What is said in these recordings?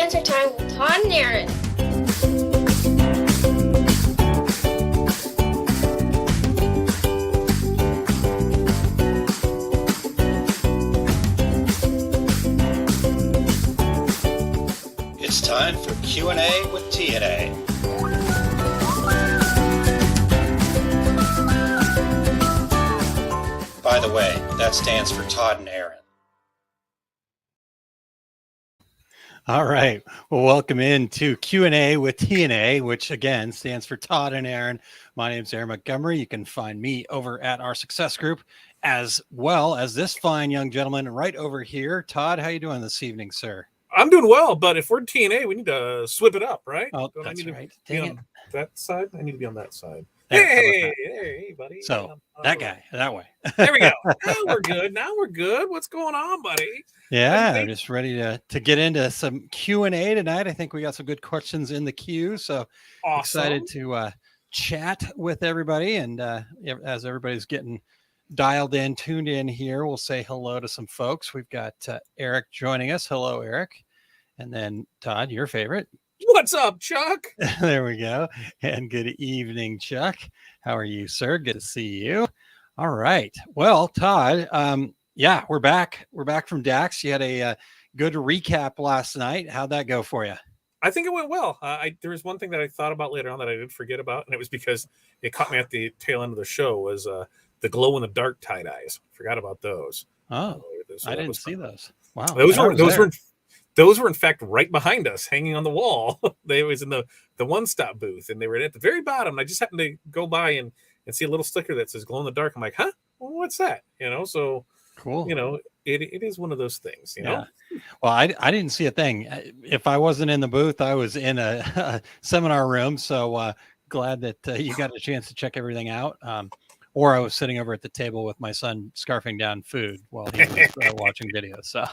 Answer Time with Todd and Aaron. It's time for Q&A with TNA. By the way, that stands for Todd and Aaron. All right. Well, welcome into Q&A with TNA, which again stands for Todd and Aaron. My name is Aaron Montgomery. You can find me over at our success group, as well as this fine young gentleman right over here. Todd, how you doing this evening, sir? I'm doing well, but if we're TNA, we need to swip it up, right? Oh, Don't that's I need right. to be Dang on that side? I need to be on that side. There, how about Hey, that? hey, buddy. So that guy, that way. There we go. Now we're good. Now we're good. What's going on, buddy? Yeah, I'm just ready to get into some Q&A tonight. I think we got some good questions in the queue, so Awesome. excited to chat with everybody. And as everybody's getting dialed in, tuned in here, we'll say hello to some folks. We've got Eric joining us. Hello, Eric. And then Todd, your favorite. What's up, Chuck? There we go. And good evening, Chuck. How are you, sir? Good to see you. All right. Well, Todd, yeah, we're back. We're back from DAX. You had a good recap last night. How'd that go for you? I think it went well. There was one thing that I thought about later on that I did forget about, and it was because it caught me at the tail end of the show, was the glow-in-the-dark tie-dyes. Forgot about those. Oh, So I didn't see those. Wow. Those were in fact right behind us, hanging on the wall. They was in the one-stop booth, and they were at the very bottom. And I just happened to go by and see a little sticker that says glow in the dark. I'm like, huh? Well, what's that? So cool. It is one of those things. You know. Well, I didn't see a thing. If I wasn't in the booth, I was in a seminar room. So glad that you got a chance to check everything out. Or I was sitting over at the table with my son scarfing down food while he was watching videos. So.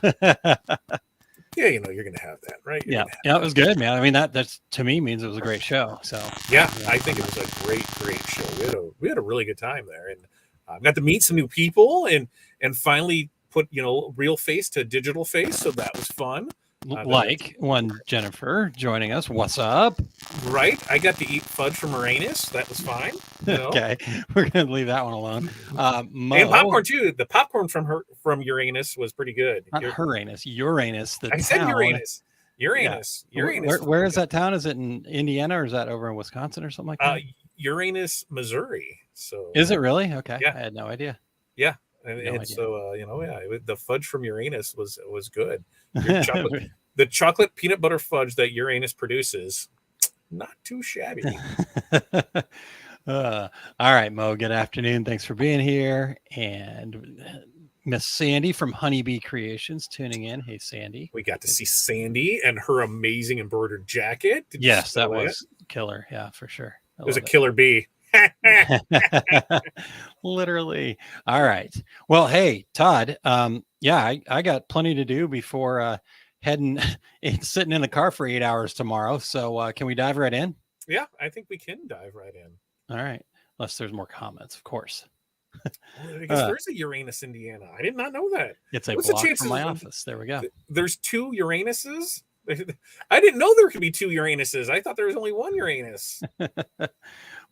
Yeah, you're going to have that, right? Yeah, it was good, man. I mean, that's to me means it was a great show. So yeah, I think it was a great show. We had a really good time there, and got to meet some new people and finally put real face to digital face. So that was fun. Like one Jennifer joining us. What's up? Right, I got to eat fudge from Uranus. That was fine. Okay, we're gonna leave that one alone. Mo, and popcorn too. The popcorn from Uranus was pretty good. Not Uranus. I said Uranus. Uranus. Yeah. Uranus. Where is that town? Is it in Indiana or is that over in Wisconsin or something like that? Uranus, Missouri. So is it really? Okay. Yeah. I had no idea. Yeah. And so the fudge from Uranus was good. The chocolate peanut butter fudge that Uranus produces, not too shabby. All right, Mo. Good afternoon. Thanks for being here. And Miss Sandy from Honeybee Creations tuning in. Hey, Sandy. We got to see Sandy and her amazing embroidered jacket. Yes, that was killer. Yeah, for sure. It was a killer bee. Literally. All right. Well, hey, Todd. Yeah, I got plenty to do before heading and sitting in the car for 8 hours tomorrow. So can we dive right in? Yeah, I think we can dive right in. All right. Unless there's more comments, of course. I guess there's a Uranus, Indiana. I did not know that. It's a block from my office. There we go. There's two Uranuses. I didn't know there could be two Uranuses. I thought there was only one Uranus.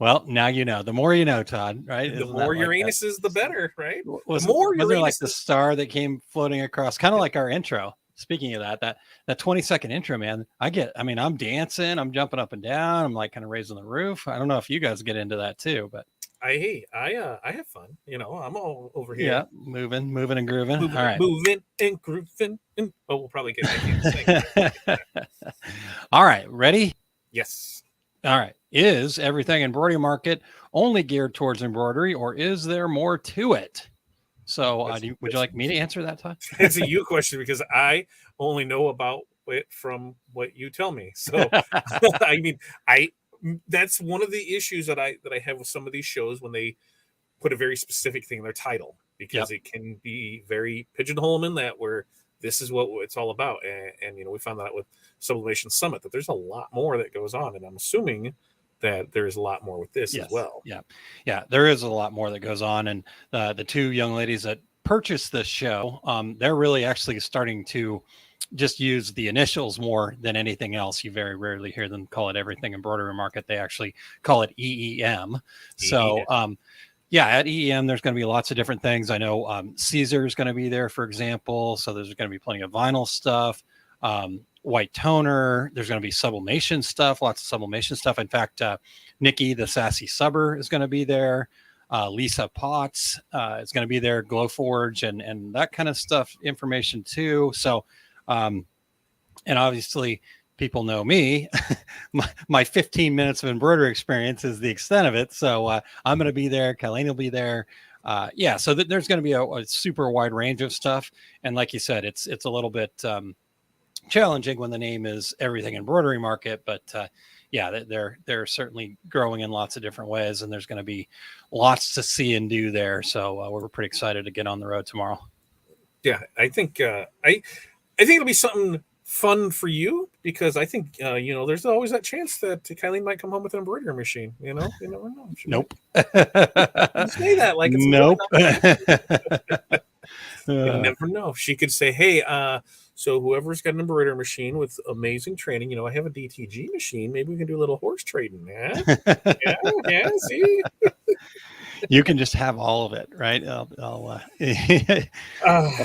Well, now you know. The more you know, Todd, right? The more Uranuses, the better, right? Was there like the star that came floating across, kind of like our intro? Speaking of that 20-second intro, man, I'm dancing, I'm jumping up and down, I'm like kind of raising the roof. I don't know if you guys get into that too, but I have fun. I'm all over here. Yeah, moving and grooving. All right. Moving and grooving. We'll probably get that. All right, ready? Yes. All right. Is everything embroidery market only geared towards embroidery, or is there more to it? So would you like me to answer that, Todd? It's a you question because I only know about it from what you tell me. So that's one of the issues that I have with some of these shows when they put a very specific thing in their title, because it can be very pigeonhole in that where this is what it's all about. And we found that out with Sublimation Summit that there's a lot more that goes on, and I'm assuming that there is a lot more with this as well. Yeah, there is a lot more that goes on. And the two young ladies that purchased this show, they're really actually starting to just use the initials more than anything else. You very rarely hear them call it Everything Embroidery Market. They actually call it EEM. So, yeah, at EEM, there's going to be lots of different things. I know Caesar is going to be there, for example. So there's going to be plenty of vinyl stuff, white toner. There's going to be sublimation stuff, lots of sublimation stuff. In fact, Nikki, the Sassy Subber, is going to be there. Lisa Potts is going to be there, Glowforge and that kind of stuff, information too. So, and obviously people know me. my 15 minutes of embroidery experience is the extent of it. So I'm going to be there. Colleen will be there. Yeah, so there's going to be a super wide range of stuff. And like you said, it's a little bit challenging when the name is Everything Embroidery Market, but yeah, they're certainly growing in lots of different ways, and there's going to be lots to see and do there. So we're pretty excited to get on the road tomorrow. Yeah, I think I think it'll be something fun for you, because I think there's always that chance that Kylie might come home with an embroidery machine. You never know. Nope. You say that like it's nope. You never know. She could say, "Hey, so whoever's got an embroidery machine with amazing training, I have a DTG machine. Maybe we can do a little horse trading." Yeah. See. You can just have all of it, right? I'll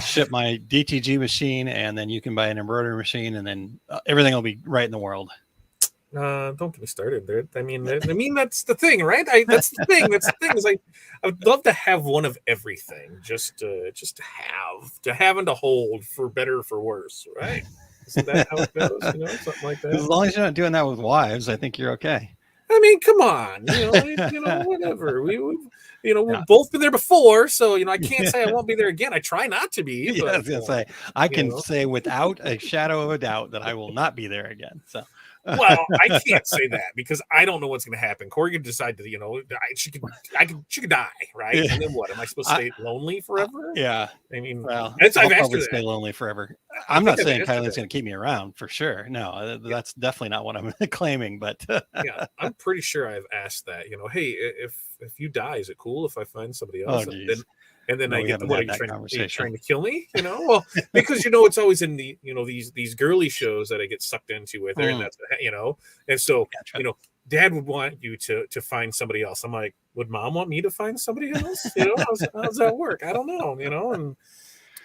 ship my DTG machine, and then you can buy an embroidery machine, and then everything will be right in the world. Don't get me started there. I mean, that's the thing, right? That's the thing. That's the thing. Is I would love to have one of everything, just to have and to hold, for better or for worse, right? Isn't that how it goes? Something like that. As long as you're not doing that with wives, I think you're okay. I mean, come on, whatever. We've both been there before, so I can't say I won't be there again. I try not to be. Yeah, but, I was gonna say, I can say without a shadow of a doubt that I will not be there again. So, well, I can't say that because I don't know what's going to happen. Corey could decide to, she could die, right? And then what? Am I supposed to stay lonely forever? Yeah. I mean, well, I've I'll asked probably her stay that. lonely forever. I'm not saying Kylie's going to keep me around for sure. No, that's definitely not what I'm claiming. But yeah, I'm pretty sure I've asked that. Hey, if you die, is it cool if I find somebody else? Oh, and then No, I we get haven't what, had are you that trying, conversation. trying to kill me? Well, because it's always in the these girly shows that I get sucked into with her, and that's and so Gotcha. Dad would want you to find somebody else. I'm like, would Mom want me to find somebody else? How's that work? I don't know. And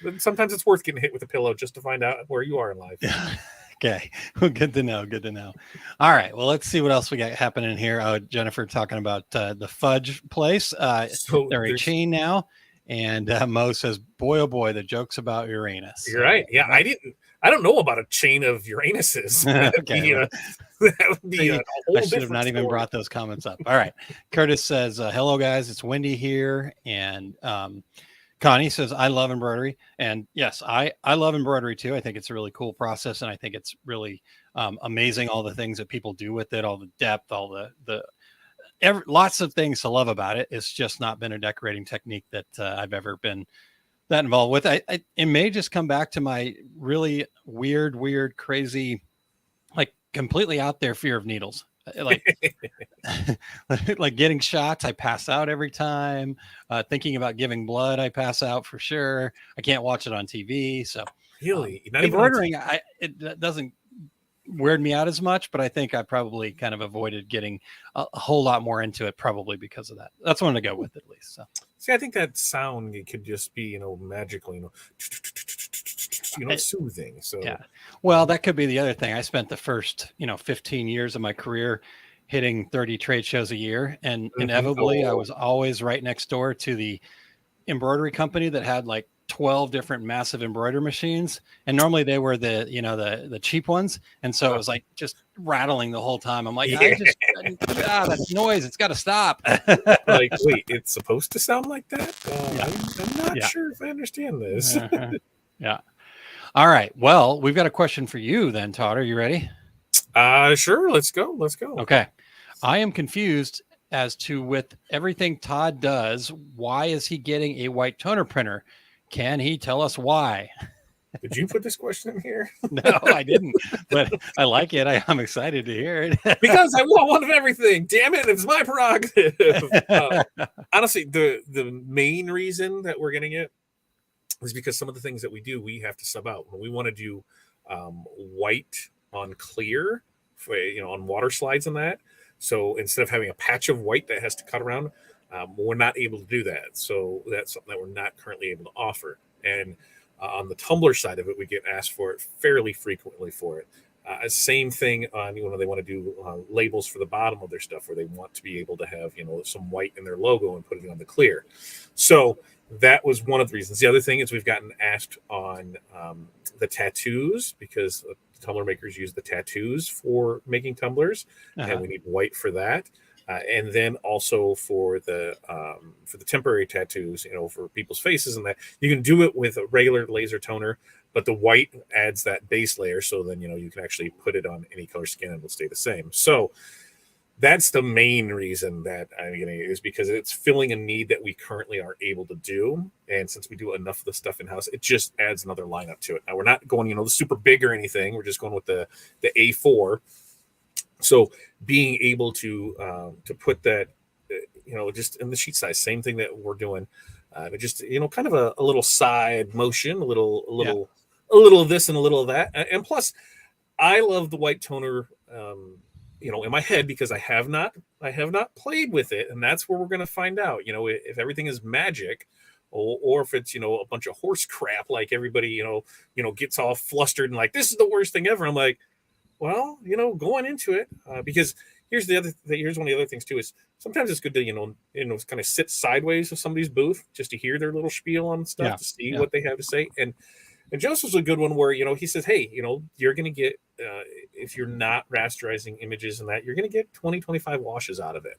but sometimes it's worth getting hit with a pillow just to find out where you are in life. Okay. Well, good to know. Good to know. All right. Well, let's see what else we got happening here. Jennifer talking about the fudge place. So they're a chain now. And Mo says, boy, oh boy, the jokes about Uranus. You're right. Yeah. I don't know about a chain of Uranuses. Okay. That would be a whole I should have not even brought those comments up. All right. Curtis says, hello, guys. It's Wendy here. And Connie says, I love embroidery. And yes, I love embroidery too. I think it's a really cool process. And I think it's really amazing, all the things that people do with it, all the depth, all lots of things to love about it. It's just not been a decorating technique that I've ever been that involved with. It may just come back to my really weird, crazy, like completely out there fear of needles. Like like getting shots, I pass out every time. Thinking about giving blood, I pass out for sure. I can't watch it on TV. So really, embroidering, it doesn't weird me out as much, but I think I probably kind of avoided getting a whole lot more into it, probably because of that. That's what I'm gonna go with, at least. So see, I think that sound could just be magical, soothing. So yeah, well, that could be the other thing. I spent the first 15 years of my career hitting 30 trade shows a year, and inevitably I was always right next door to the embroidery company that had like 12 different massive embroidery machines, and normally they were the cheap ones, and so it was like just rattling the whole time. I'm like, that noise, it's got to stop. Like, wait, it's supposed to sound like that? I'm not sure if I understand this. Yeah. All right, well, we've got a question for you then, Todd. Are you ready? Sure, let's go. Okay. I am confused as to, with everything Todd does, why is he getting a white toner printer? Can he tell us why? Did you put this question in here? No, I didn't, but I like it. I'm excited to hear it. Because I want one of everything. Damn it, it's my prerogative. Honestly, the main reason that we're getting it is because some of the things that we do, we have to sub out. When we want to do white on clear, for, on water slides and that. So instead of having a patch of white that has to cut around, we're not able to do that. So that's something that we're not currently able to offer. And on the tumbler side of it, we get asked for it fairly frequently for it. Same thing on they want to do labels for the bottom of their stuff, where they want to be able to have some white in their logo and put it on the clear. So that was one of the reasons. The other thing is we've gotten asked on the tattoos, because tumbler makers use the tattoos for making tumblers, and we need white for that. And then also for the temporary tattoos, for people's faces and that, you can do it with a regular laser toner, but the white adds that base layer. So then, you can actually put it on any color skin and it'll stay the same. So that's the main reason that I'm getting it, is because it's filling a need that we currently are able to do. And since we do enough of the stuff in house, it just adds another lineup to it. Now we're not going, the super big or anything. We're just going with the A4. So being able to put that, just in the sheet size, same thing that we're doing, just kind of a little side motion, a little of this and a little of that, and plus, I love the white toner, in my head, because I have not played with it, and that's where we're going to find out, if everything is magic, or if it's a bunch of horse crap, like everybody gets all flustered and like, this is the worst thing ever. I'm like, well, going into it, because here's one of the other things too, is sometimes it's good to kind of sit sideways of somebody's booth just to hear their little spiel on stuff, to see what they have to say. And Joseph's a good one where he says, hey, you're going to get, if you're not rasterizing images and that, you're going to get 20-25 washes out of it,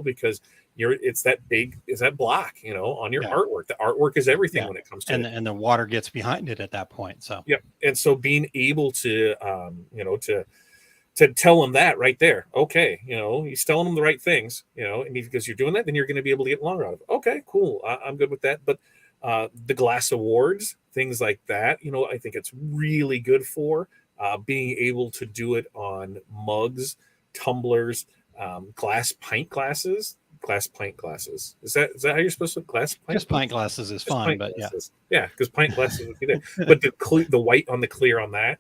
because it's that block on your artwork. The artwork is everything when it comes to it. And the water gets behind it at that point. So and so being able to to tell them that right there, okay, he's telling them the right things, and because you're doing that, then you're going to be able to get longer out of it. Okay, cool, I'm good with that. But the glass awards, things like that, I think it's really good for being able to do it on mugs, tumblers, glass pint glasses. Is that how you're supposed to glass pint? Just pint glasses is fine, but glasses. Because pint glasses would be there. But the white on the clear on that,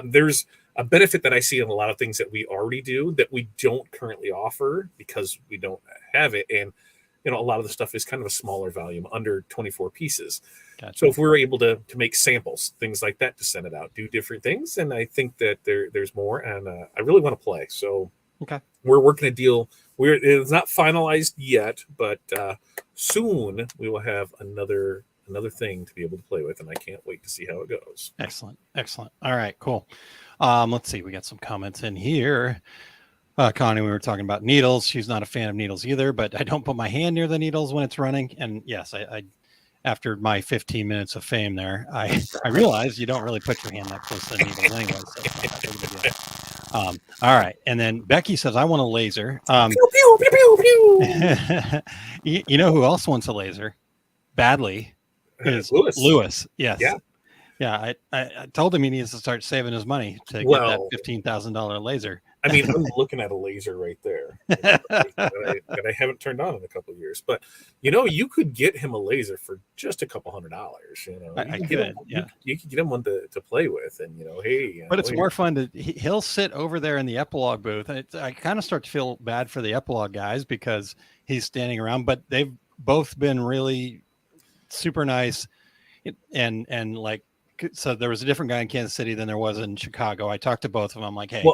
there's a benefit that I see in a lot of things that we already do that we don't currently offer because we don't have it. And a lot of the stuff is kind of a smaller volume, under 24 pieces. Gotcha. So if we're able to make samples, things like that, to send it out, do different things, and I think that there's more, and I really want to play. So we're working a deal. It's not finalized yet, but soon we will have another thing to be able to play with, and I can't wait to see how it goes. Excellent. All right, cool. Let's see. We got some comments in here. Connie, we were talking about needles. She's not a fan of needles either, but I don't put my hand near the needles when it's running. And yes, I after my 15 minutes of fame there, I realized you don't really put your hand that close to the needles anyway. So it's not that big of a deal. All right. And then Becky says, I want a laser. Pew, pew, pew, pew, pew. You know who else wants a laser badly? Is Lewis. Yes. Yeah. I told him he needs to start saving his money to get that $15,000 laser. I mean, I'm looking at a laser right there that I haven't turned on in a couple of years. But you could get him a laser for just a couple $100. You could get him one to play with, and hey. But it's more fun he'll sit over there in the epilogue booth. I kind of start to feel bad for the epilogue guys because he's standing around, but they've both been really super nice, and like. So there was a different guy in Kansas City than there was in Chicago. I talked to both of them. I'm like, hey,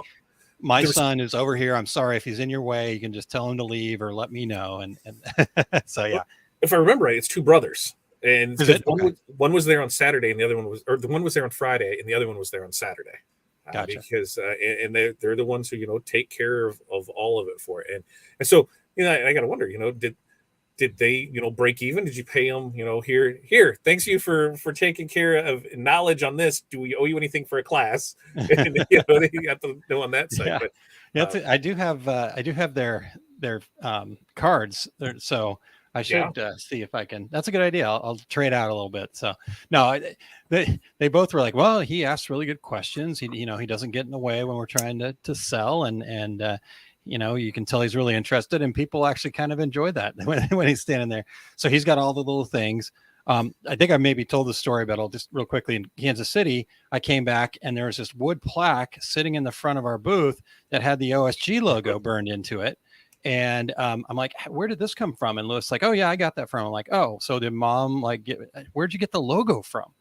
my son is over here. I'm sorry if he's in your way. You can just tell him to leave or let me know. And so, yeah. If I remember right, it's two brothers. And one was there on Saturday and the other one was, or the one was there on Friday and the other one was there on Saturday. Gotcha. Because, and they're the ones who, take care of all of it for it. And so, I got to wonder, did they, break even? Did you pay them, here, thanks you for taking care of knowledge on this. Do we owe you anything for a class? And, they got to know on that side. Yeah. But I do have their cards there, so I should see if I can. That's a good idea. I'll trade out a little bit. So no, they both were like, well, he asked really good questions. He doesn't get in the way when we're trying to sell, and you can tell he's really interested, and people actually kind of enjoy that when he's standing there. So he's got all the little things. I think I maybe told the story, but I'll just real quickly. In Kansas City, I came back and there was this wood plaque sitting in the front of our booth that had the OSG logo burned into it. And I'm like, where did this come from? And Lewis like, oh yeah, I got that from. I'm like, oh, so did mom where'd you get the logo from?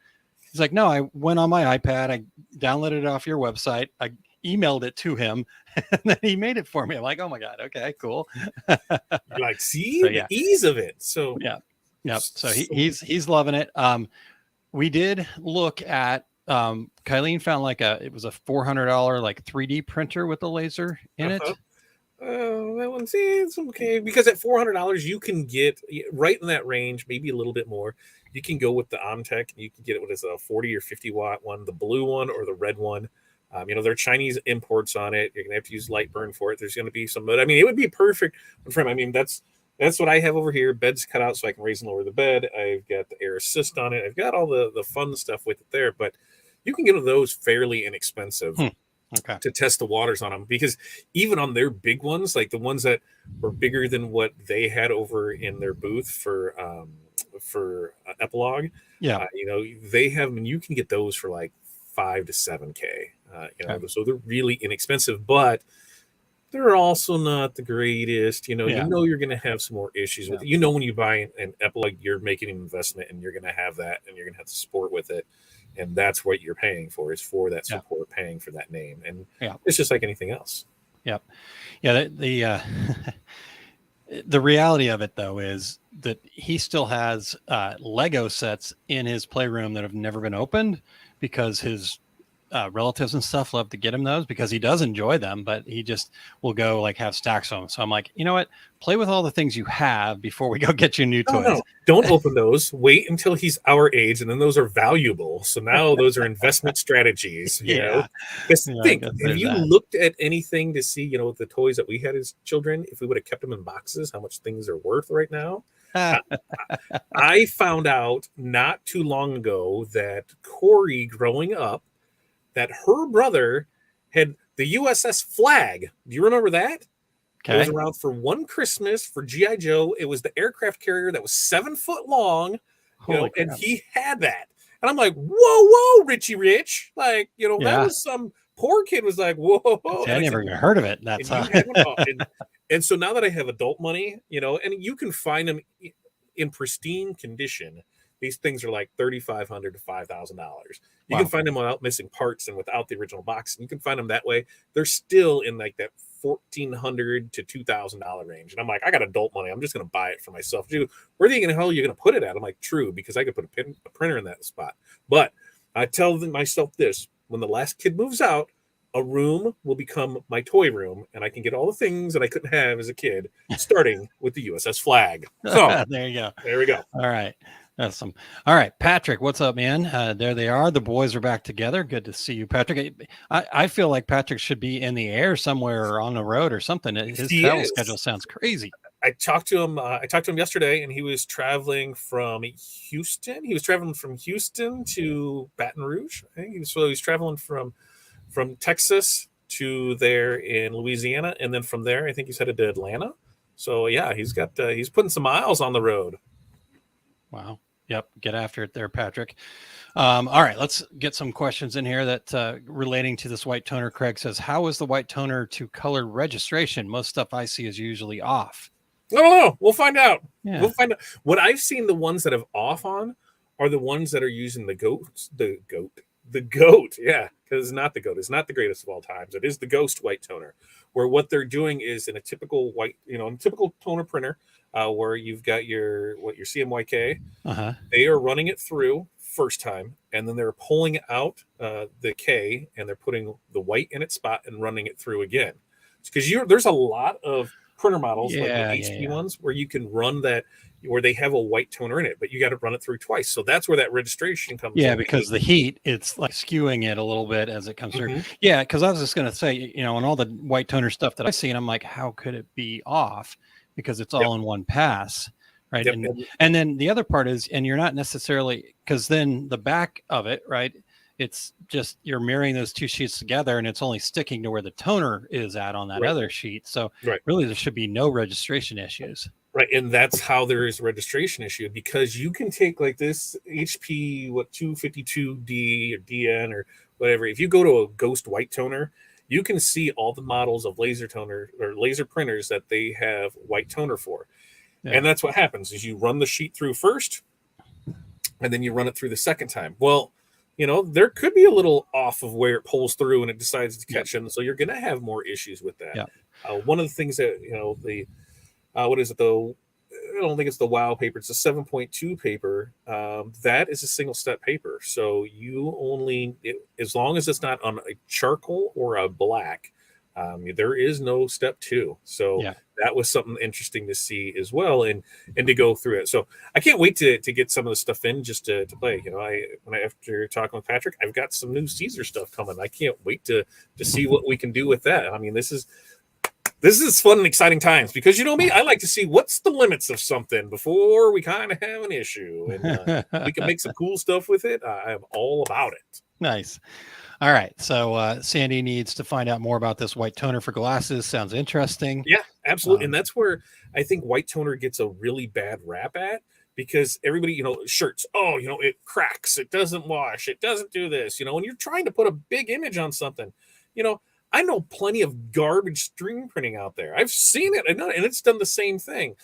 He's like, no, I went on my iPad, I downloaded it off your website, I emailed it to him, and then he made it for me. I'm like, oh my God, okay, cool. Like, see So, the yeah. ease of it. So Yeah. Yep. So he's loving it. We did look at Kylene found it was a $400 like 3D printer with a laser in it. That one, see, it's okay because at $400 you can get right in that range, maybe a little bit more. You can go with the Omtech. You can get it with a 40 or 50 watt one, the blue one or the red one. There are Chinese imports on it. You're gonna have to use Lightburn for it. There's gonna be some, but I mean, it would be perfect for him. I mean, that's what I have over here. Bed's cut out so I can raise and lower the bed. I've got the air assist on it. I've got all the fun stuff with it there, but you can get those fairly inexpensive. Okay. To test the waters on them, because even on their big ones, like the ones that were bigger than what they had over in their booth for Epilogue, they have them, and you can get those for like $5,000 to $7,000. Okay. So they're really inexpensive, but they're also not the greatest. You're going to have some more issues with it. When you buy an Epilogue, you're making an investment, and you're going to have that, and you're going to have to support with it. And that's what you're paying for, is for that support, paying for that name. And it's just like anything else. Yep. Yeah. The reality of it, though, is that he still has Lego sets in his playroom that have never been opened because his relatives and stuff love to get him those because he does enjoy them, but he just will go like have stacks of them. So I'm like, you know what? Play with all the things you have before we go get you new toys. No. Don't open those. Wait until he's our age, and then those are valuable. So now those are investment strategies. You know, just think: have you looked at anything to see, the toys that we had as children? If we would have kept them in boxes, how much things are worth right now? I found out not too long ago that Corey, growing up, that her brother had the USS Flag. Do you remember that? Okay. It was around for one Christmas for G.I. Joe. It was the aircraft carrier that was 7 foot long, and he had that. And I'm like, whoa, Richie Rich. Like, that was some poor kid was like, whoa. I never even heard of it. That's how. And so now that I have adult money, and you can find them in pristine condition. These things are like $3,500 to $5,000. You can find them without missing parts and without the original box. And you can find them that way. They're still in like that $1,400 to $2,000 range. And I'm like, I got adult money. I'm just going to buy it for myself. Dude, where the hell are you going to put it at? I'm like, true, because I could put a printer in that spot. But I tell myself this: when the last kid moves out, a room will become my toy room, and I can get all the things that I couldn't have as a kid, starting with the USS Flag. So there you go. There we go. All right. Awesome. All right, Patrick, what's up, man? There they are. The boys are back together. Good to see you, Patrick. I feel like Patrick should be in the air somewhere or on the road or something. His travel schedule sounds crazy. I talked to him yesterday, and he was traveling from Houston. He was traveling from Houston to Baton Rouge. I think he's traveling from Texas to there in Louisiana, and then from there, I think he's headed to Atlanta. So yeah, he's putting some miles on the road. Wow. Yep. Get after it there, Patrick. All right. Let's get some questions in here that relating to this white toner. Craig says, how is the white toner to color registration? Most stuff I see is usually off. No. We'll find out. Yeah. We'll find out. What I've seen, the ones that have off on are the ones that are using the goat. Yeah. Because it's not the goat. It's not the greatest of all times. It is the ghost white toner, where what they're doing is in a typical typical toner printer, where you've got your CMYK, they are running it through first time, and then they're pulling out the K, and they're putting the white in its spot and running it through again. Because there's a lot of printer models like the HP ones where you can run that, where they have a white toner in it, but you got to run it through twice. So that's where that registration comes in. Yeah, because the heat, it's like skewing it a little bit as it comes through. Yeah, because I was just going to say, on all the white toner stuff that I see, and I'm like, how could it be off? Because it's all in one pass, right? Yep. And then the other part is, and you're not necessarily, because then the back of it, right, it's just you're mirroring those two sheets together, and it's only sticking to where the toner is at on that other sheet. So really there should be no registration issues. Right, and that's how there is a registration issue, because you can take like this HP 252D or DN or whatever. If you go to a Ghost white toner, you can see all the models of laser toner or laser printers that they have white toner for. Yeah. And that's what happens is you run the sheet through first, and then you run it through the second time. Well, there could be a little off of where it pulls through and it decides to catch in. So you're going to have more issues with that. Yeah. One of the things that, what is it though? I don't think it's the WOW paper. It's a 7.2 paper. That is a single step paper. So you as long as it's not on a charcoal or a black, there is no step 2. So that was something interesting to see as well, and to go through it. So I can't wait to get some of the stuff in just to play. After talking with Patrick, I've got some new Caesar stuff coming. I can't wait to see what we can do with that. I mean, this is fun and exciting times, because me, I like to see what's the limits of something before we kind of have an issue, and we can make some cool stuff with it. I am all about it. Nice. All right. So Sandy needs to find out more about this white toner for glasses. Sounds interesting. Yeah, absolutely. And that's where I think white toner gets a really bad rap at, because everybody, shirts, it cracks, it doesn't wash, it doesn't do this, when you're trying to put a big image on something, I know plenty of garbage screen printing out there. I've seen it, and it's done the same thing,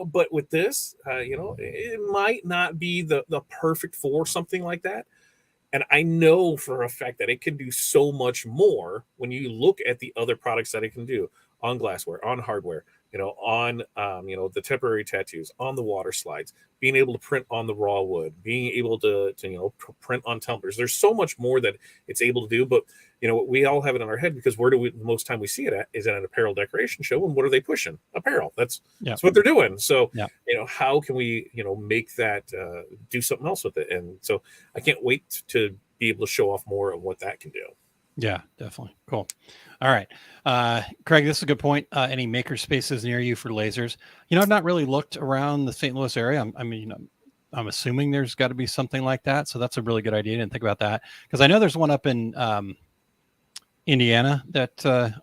but with this, it might not be the perfect for something like that. And I know for a fact that it can do so much more when you look at the other products that it can do on glassware, on hardware, on, the temporary tattoos, on the water slides, being able to print on the raw wood, being able to print on tumblers. There's so much more that it's able to do, but, we all have it in our head, because the most time we see it at is at an apparel decoration show. And what are they pushing? Apparel. That's what they're doing. So, how can we, make that, do something else with it? And so I can't wait to be able to show off more of what that can do. Yeah, definitely. Cool. All right. Craig, this is a good point. Any maker spaces near you for lasers? I've not really looked around the St. Louis area. I'm assuming there's got to be something like that. So that's a really good idea. I didn't think about that, because I know there's one up in Indiana that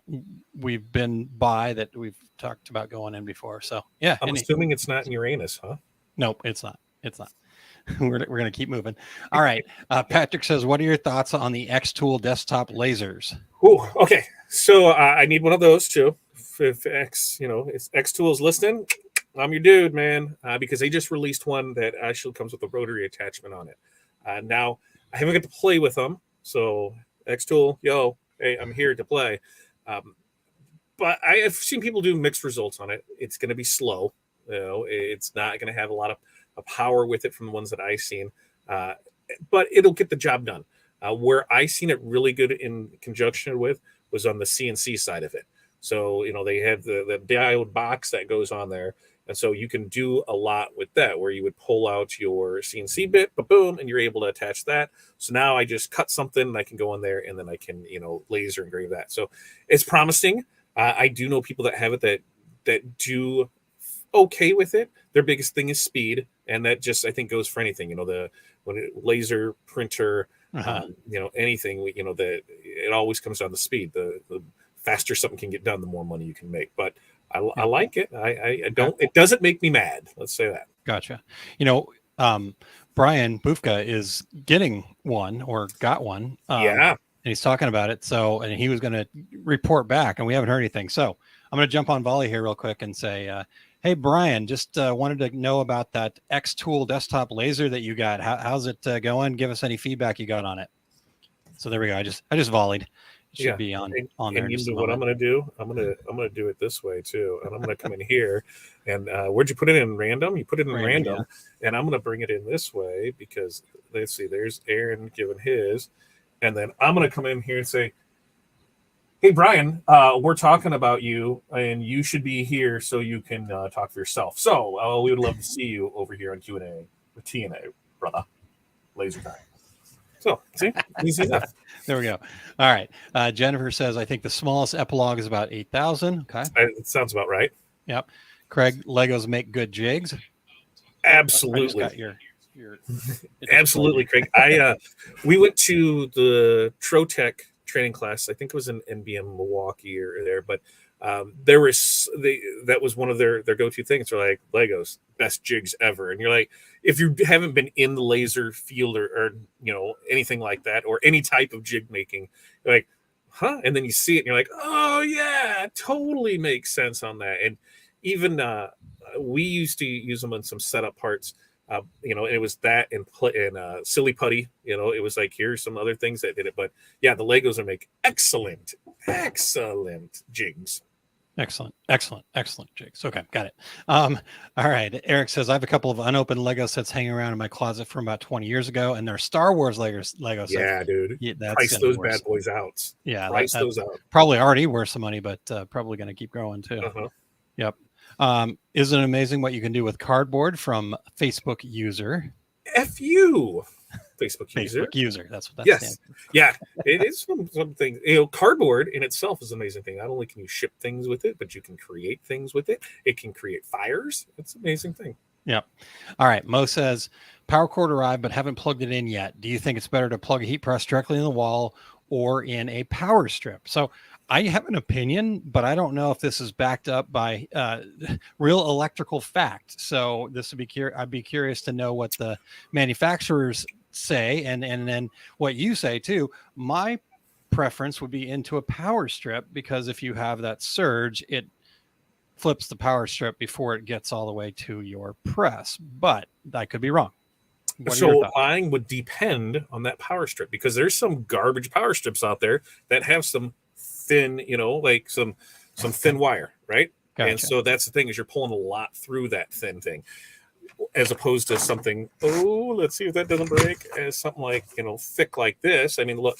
we've been by, that we've talked about going in before. So yeah. I'm assuming it's not in Uranus, huh? Nope, it's not. It's not. We're going to keep moving. All right. Patrick says, what are your thoughts on the Xtool desktop lasers? Ooh, okay. So I need one of those too. If Xtool is listening, I'm your dude, man, because they just released one that actually comes with a rotary attachment on it. Now, I haven't got to play with them. So Xtool, hey, I'm here to play. But I have seen people do mixed results on it. It's going to be slow. It's not going to have a lot of power with it from the ones that I've seen. But it'll get the job done. Where I seen it really good in conjunction with was on the CNC side of it. So, they have the diode box that goes on there. And so you can do a lot with that, where you would pull out your CNC bit, boom, and you're able to attach that. So now I just cut something and I can go in there, and then I can, laser engrave that. So it's promising. I do know people that have it that do okay with it. Their biggest thing is speed. And that just, I think, goes for anything, laser printer, anything, that it always comes down to speed. The faster something can get done, the more money you can make. But I like it. I don't, it doesn't make me mad. Let's say that. Gotcha. Brian Bufka is getting one, or got one. And he's talking about it. So, and he was going to report back, and we haven't heard anything. So I'm going to jump on volley here real quick and say, hey, Brian, just wanted to know about that Xtool desktop laser that you got. How's it going? Give us any feedback you got on it. So there we go. I just volleyed. It should be on there. And you know what I'm going to do? I'm going to do it this way too. And I'm going to come in here. And where'd you put it in? Random? You put it in random. Yeah. And I'm going to bring it in this way, because let's see. There's Aaron giving his, and then I'm going to come in here and say, hey, Brian, we're talking about you, and you should be here so you can talk for yourself. So we would love to see you over here on Q&A with TNA, brother. Laser time. So, see? Easy enough. There we go. All right. Jennifer says, I think the smallest epilogue is about 8,000. Okay. It sounds about right. Yep. Craig, Legos make good jigs. Absolutely. Your Absolutely, Craig. We went to the Trotec training class. I think it was in NBM Milwaukee or there, but That was one of their go-to things. They're like, Legos, best jigs ever. And you're like, if you haven't been in the laser field or anything like that, or any type of jig making, you're like, huh? And then you see it and you're like, oh yeah, totally makes sense on that. And even we used to use them on some setup parts. And it was that and silly putty. It was like, here's some other things that did it. But yeah, the Legos are make excellent jigs. Excellent jigs. Okay, got it. All right. Eric says, I have a couple of unopened Lego sets hanging around in my closet from about 20 years ago, and they're Star Wars Lego sets. Yeah, dude. Yeah, that's price those bad boys out. Yeah, price those out. Probably already worth some money, but probably going to keep growing too. Uh-huh. Yep. Isn't it amazing what you can do with cardboard from Facebook user? FU. Facebook user. That's what that stands for. Yeah, it is something. Cardboard in itself is an amazing thing. Not only can you ship things with it, but you can create things with it. It can create fires. It's an amazing thing. Yep. All right. Mo says, power cord arrived, but haven't plugged it in yet. Do you think it's better to plug a heat press directly in the wall or in a power strip? So I have an opinion, but I don't know if this is backed up by real electrical fact. So this would be I'd be curious to know what the manufacturers say, and then what you say too. My preference would be into a power strip, because if you have that surge, it flips the power strip before it gets all the way to your press. But I could be wrong. So mine would depend on that power strip, because there's some garbage power strips out there that have some thin, like some thin wire, right? Gotcha. And so that's the thing, is you're pulling a lot through that thin thing, as opposed to something, let's see if that doesn't break, as something like, thick like this. I mean, look,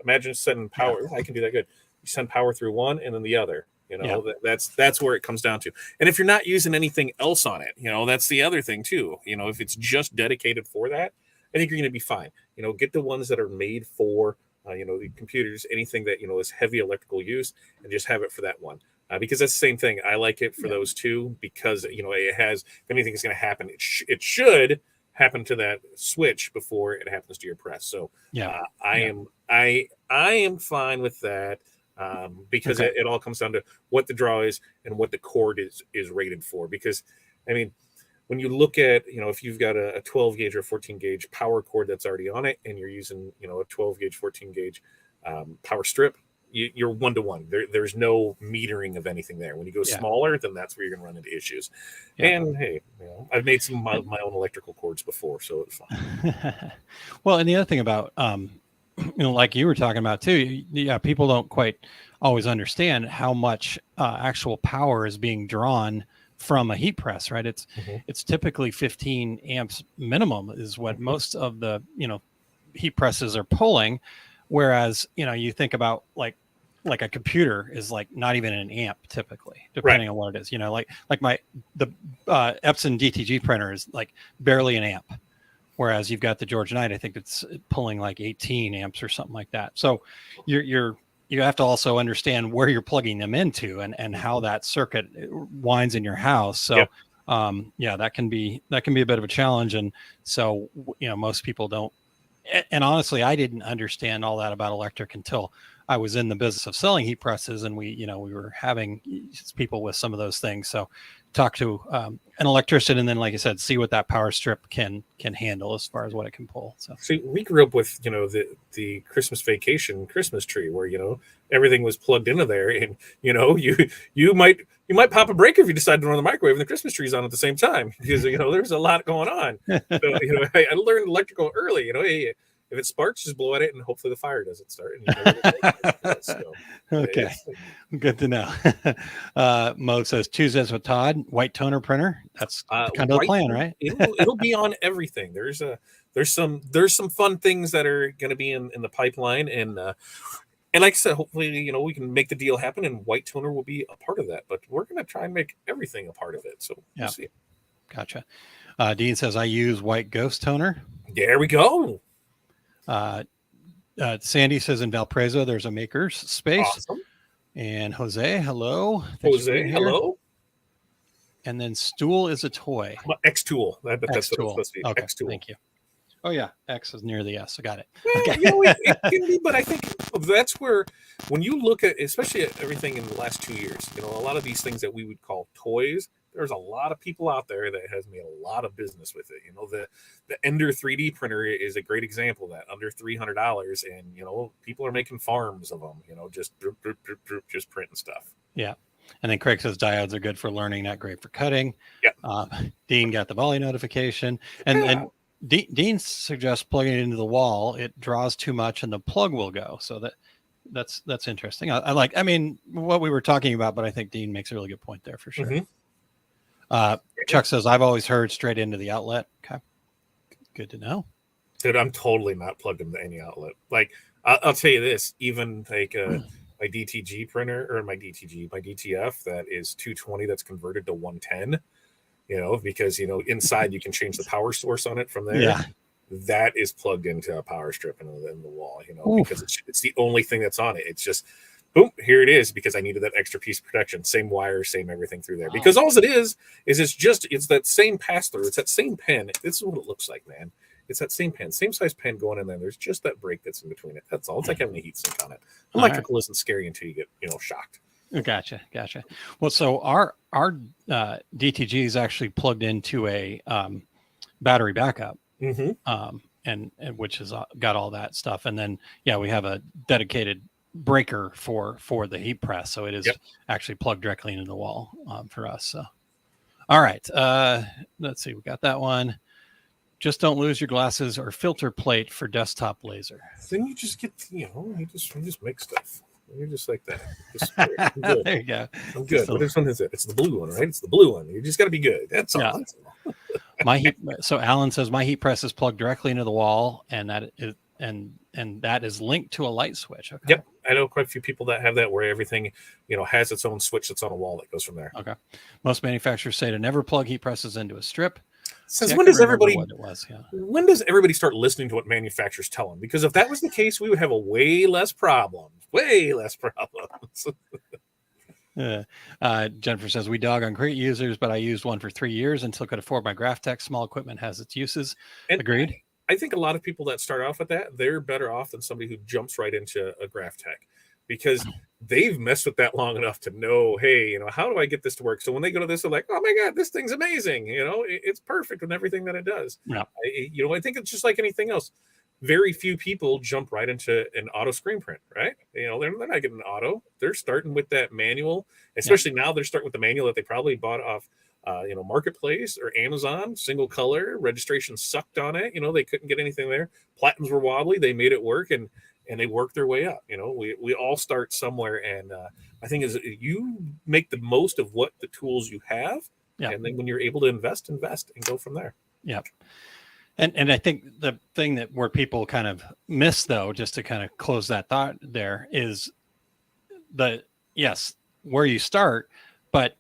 imagine sending power. I can do that good. You send power through one and then the other. That's where it comes down to. And if you're not using anything else on it, that's the other thing too. If it's just dedicated for that, I think you're going to be fine. Get the ones that are made for the computers, anything that is heavy electrical use, and just have it for that one. Because that's the same thing. I like it for those two, because it has, if anything is going to happen, it should happen to that switch before it happens to your press. So I am fine with that. Because it all comes down to what the draw is and what the cord is rated for. Because I mean, when you look at, if you've got a 12 gauge or 14 gauge power cord that's already on it, and you're using, a 12 gauge, 14 gauge power strip, you're 1-to-1. There's no metering of anything there. When you go smaller, then that's where you're going to run into issues. Yeah. And hey, I've made some of my own electrical cords before, so it's fine. Well, and the other thing about, like you were talking about too, people don't quite always understand how much actual power is being drawn from a heat press, right? It's typically 15 amps minimum is what most of the heat presses are pulling, whereas you think about like a computer is like not even an amp typically, depending on what it is. Like the Epson DTG printer is like barely an amp, whereas you've got the George Knight, I think it's pulling like 18 amps or something like that. So you have to also understand where you're plugging them into and how that circuit winds in your house. So that can be a bit of a challenge. And so, most people don't, and honestly, I didn't understand all that about electric until I was in the business of selling heat presses, and we were having people with some of those things. So talk to an electrician, and then, like I said, see what that power strip can handle as far as what it can pull. So see, we grew up with the Christmas vacation Christmas tree, where everything was plugged into there, and you might pop a breaker if you decide to run the microwave and the Christmas tree's on at the same time, because there's a lot going on. So I learned electrical early. Hey, if it sparks, just blow at it, and hopefully the fire doesn't start. So, okay, good to know. Mo says Tuesdays with Todd, white toner printer. That's kind of the plan, right? it'll be on everything. There's some fun things that are going to be in the pipeline, and like I said, hopefully we can make the deal happen, and white toner will be a part of that. But we're going to try and make everything a part of it. So we'll see. Gotcha. Dean says I use white ghost toner. There we go. Sandy says in Valparaiso there's a maker's space. Awesome. And Jose, hello. Jose, hello. And then Xtool is a toy. Xtool. That's what it's supposed to be. Okay, Xtool. Thank you. Oh yeah, X is near the S. I got it. Well, Okay. you know, it can be, but I think that's where, when you look at, especially at everything in the last 2 years, you know, a lot of these things that we would call toys, there's a lot of people out there that has made a lot of business with it. You know, the Ender 3D printer is a great example of that, under $300, and you know, people are making farms of them. You know, just just printing stuff. Yeah. And then Craig says diodes are good for learning, not great for cutting. Yeah. Dean got the volley notification, and Yeah. and Dean suggests plugging it into the wall. It draws too much, and the plug will go. So that's interesting. I like. I mean, what we were talking about, but I think Dean makes a really good point there for sure. Chuck says I've always heard straight into the outlet. Okay, good to know. Dude, I'm totally not plugged into any outlet. Like, I'll tell you this, even like my DTG printer, or my DTF that is 220 that's converted to 110, you know, because, you know, inside you can change the power source on it from there. Yeah. That is plugged into a power strip in the wall, you know, because it's the only thing that's on it. It's just, boom, here it is, because I needed that extra piece of protection. Same wire, same everything through there. Wow. Because all it is it's that same pass-through. It's that same pen. This is what it looks like, man. It's that same pen, same size pen going in there. There's just that break that's in between it. That's all. It's like having a heat sink on it. Electrical isn't scary until you get, you know, shocked. Gotcha. Well, so our DTG is actually plugged into a battery backup, and which has got all that stuff. And then we have a dedicated breaker for the heat press, so it is actually plugged directly into the wall for us. So, all right, let's see, we got that one. Just don't lose your glasses or filter plate for desktop laser. Then you just get, you know, you just make stuff. You're just like that. There you go. I'm good. But which one is it? It's the blue one, right? It's the blue one. You just got to be good. That's all. Yeah. My heat. So Alan says my heat press is plugged directly into the wall, and that is linked to a light switch. Okay. Yep, I know quite a few people that have that, where everything, you know, has its own switch that's on a wall that goes from there. Okay. Most manufacturers say to never plug heat presses into a strip. Says, when does everybody start listening to what manufacturers tell them? Because if that was the case, we would have a way less problems. Jennifer says we dog on great users, but I used one for 3 years until I could afford my Graphtec. Small equipment has its uses. And agreed. I think a lot of people that start off with that, they're better off than somebody who jumps right into a Graphtec, because they've messed with that long enough to know, hey, you know, how do I get this to work? So when they go to this, they're like, oh my God, this thing's amazing. You know, it's perfect with everything that it does. Yeah. I think it's just like anything else. Very few people jump right into an auto screen print, right? You know, they're not getting an auto. They're starting with that manual, especially now they're starting with the manual that they probably bought off, Marketplace or Amazon, single color, registration sucked on it. You know, they couldn't get anything there. Platins were wobbly. They made it work, and they work their way up. You know, we all start somewhere, and I think is you make the most of what the tools you have, and then when you're able to invest and go from there. Yeah. And I think the thing where people kind of miss, though, just to kind of close that thought there, is where you start, but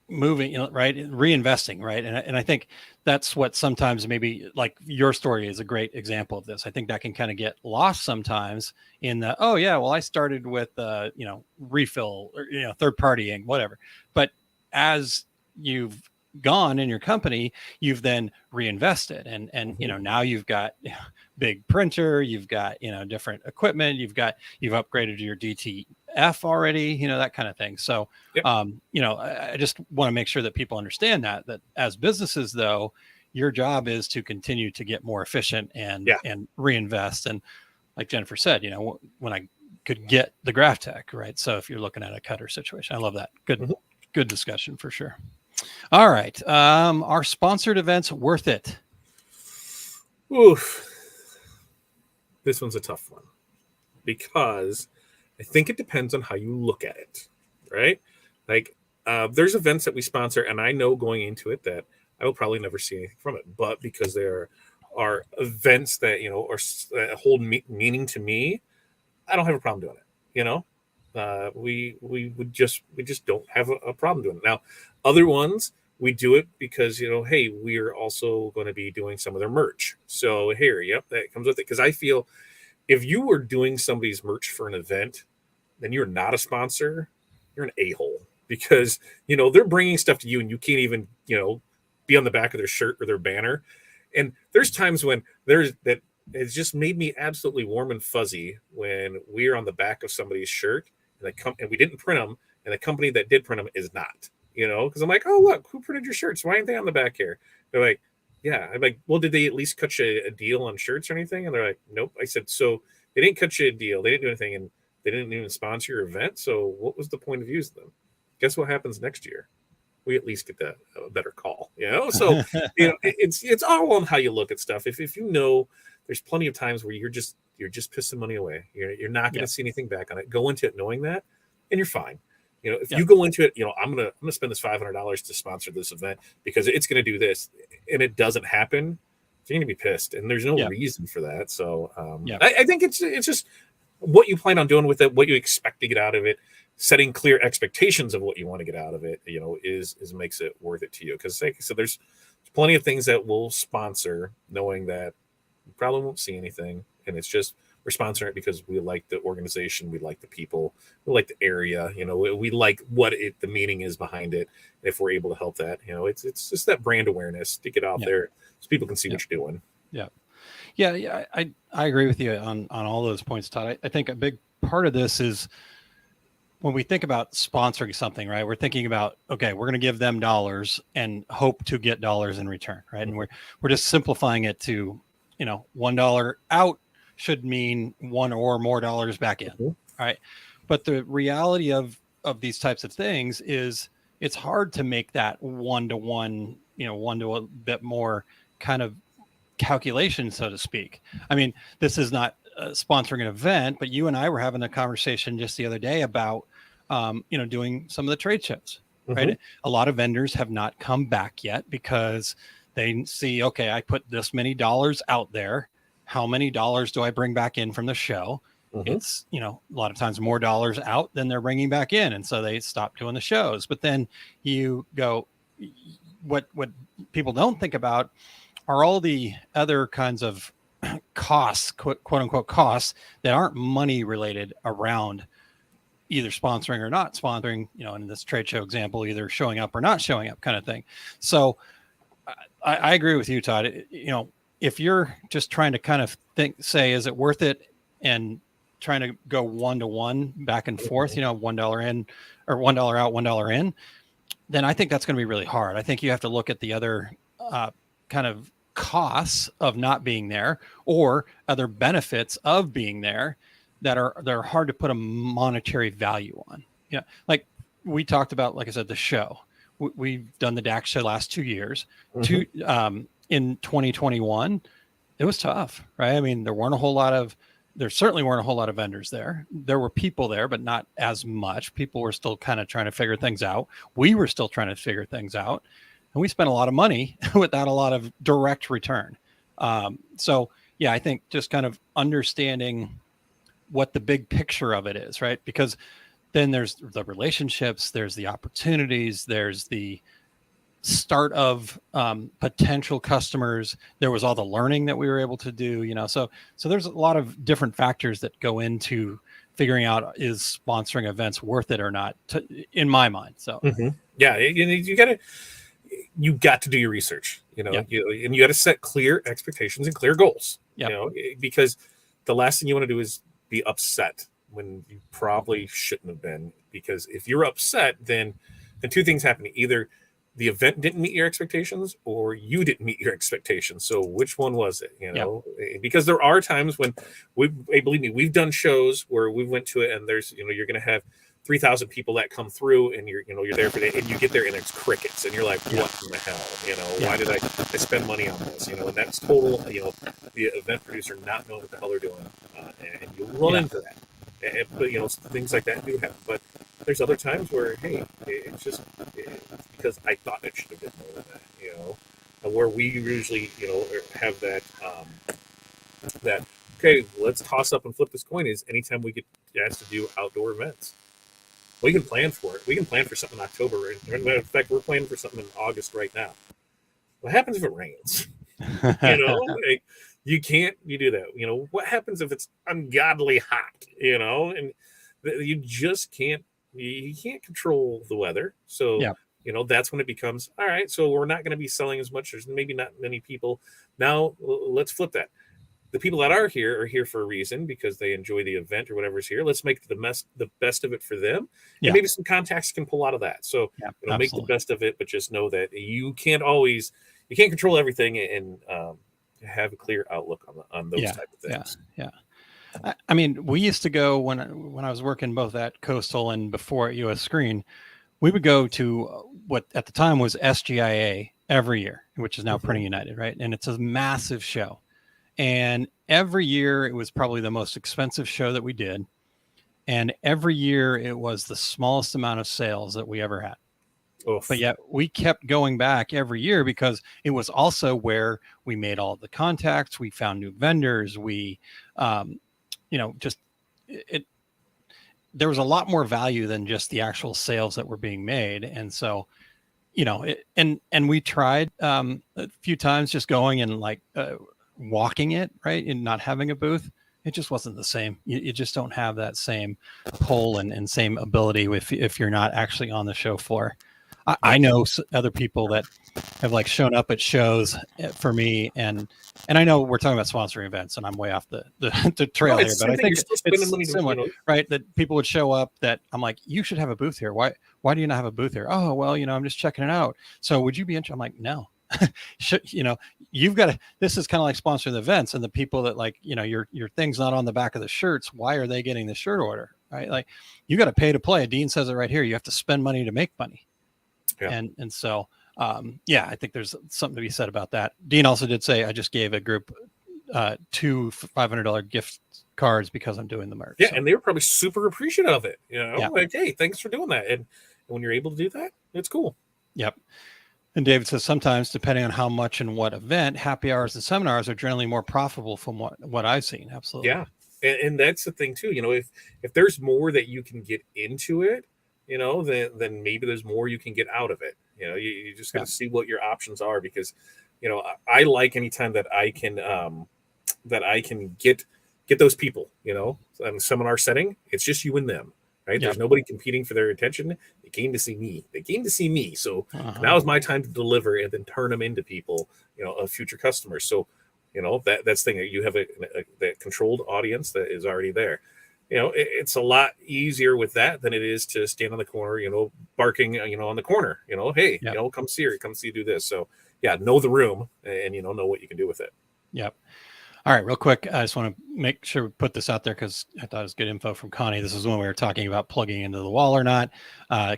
moving, right, reinvesting, right. And I think that's what sometimes, maybe like your story is a great example of this. I think that can kind of get lost sometimes in the, I started with refill or third party ink, whatever. But as you've gone in your company, you've then reinvested, and now you've got big printer, you've got different equipment, you've upgraded your DTF already, that kind of thing. So I just want to make sure that people understand that as businesses, though, your job is to continue to get more efficient and reinvest. And like Jennifer said, when I could get the Graphtec, right? So if you're looking at a cutter situation, I love that. Good discussion for sure. All right. Are sponsored events worth it? Oof. This one's a tough one, because I think it depends on how you look at it, right? Like, there's events that we sponsor, and I know going into it that I will probably never see anything from it, but because there are events that, hold meaning to me, I don't have a problem doing it. We just don't have a problem doing it. Now, other ones, we do it because, hey, we're also going to be doing some of their merch. So here, that comes with it. Because I feel if you were doing somebody's merch for an event, then you're not a sponsor. You're an a-hole, because, they're bringing stuff to you and you can't even, be on the back of their shirt or their banner. And there's times when there's that it's just made me absolutely warm and fuzzy when we're on the back of somebody's shirt and and we didn't print them, and the company that did print them is not, because I'm like, oh, look, who printed your shirts? Why aren't they on the back here? They're like, yeah. I'm like, well, did they at least cut you a deal on shirts or anything? And they're like, nope. I said, so they didn't cut you a deal. They didn't do anything, and they didn't even sponsor your event. So what was the point of using them? Guess what happens next year? We at least get a better call, So, it's all on how you look at stuff. If there's plenty of times where you're just pissing money away. You're not going to see anything back on it. Go into it knowing that, and you're fine. If you go into it, I'm gonna spend this $500 to sponsor this event because it's going to do this, and it doesn't happen, you're going to be pissed, and there's no reason for that. So, I think it's just what you plan on doing with it, what you expect to get out of it. Setting clear expectations of what you want to get out of it, is makes it worth it to you. Because like I said, there's plenty of things that we'll sponsor, knowing that you probably won't see anything, and it's just we're sponsoring it because we like the organization, we like the people, we like the area, we like what the meaning is behind it. If we're able to help that, it's just that brand awareness to get out there so people can see what you're doing. Yeah. I agree with you on all those points, Todd. I think a big part of this is, when we think about sponsoring something, right, we're thinking about, okay, we're going to give them dollars and hope to get dollars in return, right? And we're just simplifying it to, $1 out should mean $1 or more dollars back in, right? But the reality of these types of things is it's hard to make that one-to-one, one to a bit more kind of calculation, so to speak. I mean, this is not sponsoring an event, but you and I were having a conversation just the other day about, doing some of the trade shows, right? A lot of vendors have not come back yet because they see, okay, I put this many dollars out there. How many dollars do I bring back in from the show? It's, a lot of times more dollars out than they're bringing back in. And so they stop doing the shows. But then you go, what people don't think about are all the other kinds of costs, quote unquote costs, that aren't money related around either sponsoring or not sponsoring, in this trade show example, either showing up or not showing up kind of thing. So I agree with you, Todd. If you're just trying to kind of say, is it worth it? And trying to go one-to-one back and forth, $1 in or $1 out, $1 in, then I think that's going to be really hard. I think you have to look at the other kind of costs of not being there or other benefits of being there that are hard to put a monetary value on. Like we talked about, like I said, the show. We've done the DAX show last 2 years. In 2021, it was tough, right? I mean, there certainly weren't a whole lot of vendors there. There were people there, but not as much. People were still kind of trying to figure things out. We were still trying to figure things out. And we spent a lot of money without a lot of direct return. So yeah, I think just kind of understanding what the big picture of it is, right? Because then there's the relationships, there's the opportunities, there's the start of potential customers. There was all the learning that we were able to do, so there's a lot of different factors that go into figuring out, is sponsoring events worth it or not, in my mind. So yeah, you got to do your research, and you got to set clear expectations and clear goals, because the last thing you want to do is be upset when you probably shouldn't have been, because if you're upset, then two things happen. Either the event didn't meet your expectations or you didn't meet your expectations. So which one was it, because there are times when believe me, we've done shows where we went to it and there's, you're going to have 3,000 people that come through and you're there for the, and you get there and it's crickets and you're like, what in the hell, why did I spend money on this, and that's total, the event producer not knowing what the hell they're doing, and you run into that. But things like that do happen. But there's other times where, hey, it's because I thought it should have been more than that, where we usually, have that that okay, let's toss up and flip this coin is anytime we get asked to do outdoor events. We can plan for it. We can plan for something in October. In fact, we're planning for something in August right now. What happens if it rains? You do that. What happens if it's ungodly hot? And you just can't. You can't control the weather. So that's when it becomes, all right, so we're not going to be selling as much. There's maybe not many people. Now let's flip that. The people that are here for a reason because they enjoy the event or whatever's here. Let's make the best of it for them. Yeah. And maybe some contacts can pull out of that. So, Yeah, make the best of it, but just know that you can't control everything and have a clear outlook on those type of things. Yeah. I mean, we used to go when I was working both at Coastal and before at US Screen, we would go to what at the time was SGIA every year, which is now Printing United, right? And it's a massive show. And every year it was probably the most expensive show that we did. And every year it was the smallest amount of sales that we ever had. Oof. But yet we kept going back every year because it was also where we made all the contacts. We found new vendors. We, there was a lot more value than just the actual sales that were being made. And so, and we tried a few times just going and like walking it, right, and not having a booth. It just wasn't the same. You just don't have that same pull and same ability if you're not actually on the show floor. I know other people that have like shown up at shows for me, and I know we're talking about sponsoring events, and I'm way off the trail here, but I think it's similar, right? That people would show up that I'm like, you should have a booth here. Why do you not have a booth here? Oh, well, I'm just checking it out. So would you be interested? I'm like, no. You've got to, this is kind of like sponsoring the events, and the people that like, your thing's not on the back of the shirts. Why are they getting the shirt order? Right? Like you got to pay to play. Dean says it right here. You have to spend money to make money. Yeah. And so, I think there's something to be said about that. Dean also did say, I just gave a group 2 $500 gift cards because I'm doing the merch. Yeah. So. And they were probably super appreciative of it. Yeah. Like, hey, thanks for doing that. And when you're able to do that, it's cool. Yep. And David says sometimes, depending on how much and what event, happy hours and seminars are generally more profitable from what I've seen. Absolutely. Yeah. And that's the thing too. If there's more that you can get into it, then maybe there's more you can get out of it. You just got to see what your options are, because, I like anytime that I can get those people, in a seminar setting. It's just you and them, right? Yeah. There's nobody competing for their attention. They came to see me. So now is my time to deliver and then turn them into people, of future customers. So, that's the thing. You have that controlled audience that is already there. It's a lot easier with that than it is to stand on the corner, barking, on the corner, hey, come see her, come see, do this. So know the room and, know what you can do with it. Yep. All right, real quick. I just want to make sure we put this out there because I thought it was good info from Connie. This is when we were talking about plugging into the wall or not.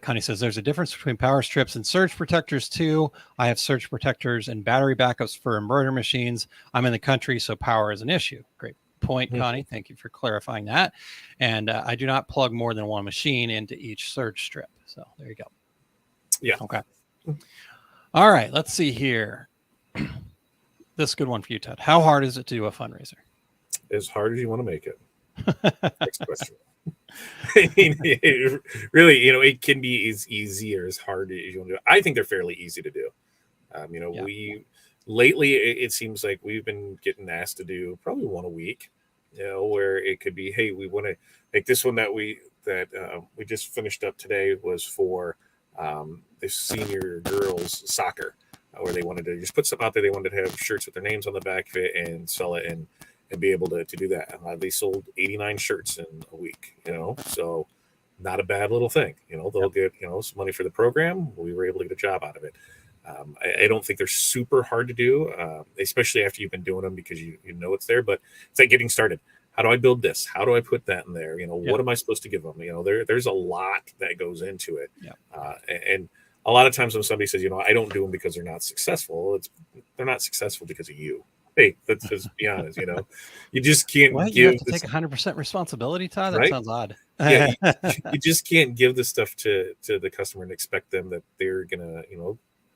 Connie says there's a difference between power strips and surge protectors too. I have surge protectors and battery backups for inverter machines. I'm in the country, so power is an issue. Great point, Connie. Thank you for clarifying that. And I do not plug more than one machine into each surge strip. So there you go. Yeah. Okay. All right. Let's see here. This is a good one for you, Todd. How hard is it to do a fundraiser? As hard as you want to make it. Next question. I mean, really, it can be as easy or as hard as you want to do. I think they're fairly easy to do. We lately, it seems like we've been getting asked to do probably one a week, where it could be, hey, we want to make this one that we just finished up today was for the senior girls soccer, where they wanted to just put something out there. They wanted to have shirts with their names on the back of it and sell it and be able to do that. They sold 89 shirts in a week, so not a bad little thing. They'll get, some money for the program. We were able to get a job out of it. I don't think they're super hard to do, especially after you've been doing them, because you know it's there, but it's like getting started. How do I build this? How do I put that in there? What am I supposed to give them? There's a lot that goes into it. And a lot of times when somebody says, I don't do them because they're not successful, they're not successful because of you. Hey, let's just be honest, you just can't you have to take 100% responsibility, Todd? That sounds odd. Yeah, you just can't give this stuff to the customer and expect them that they're gonna,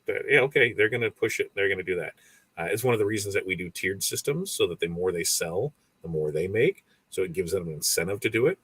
they're gonna push it, they're gonna do that. It's one of the reasons that we do tiered systems, so that the more they sell, the more they make. So it gives them an incentive to do it.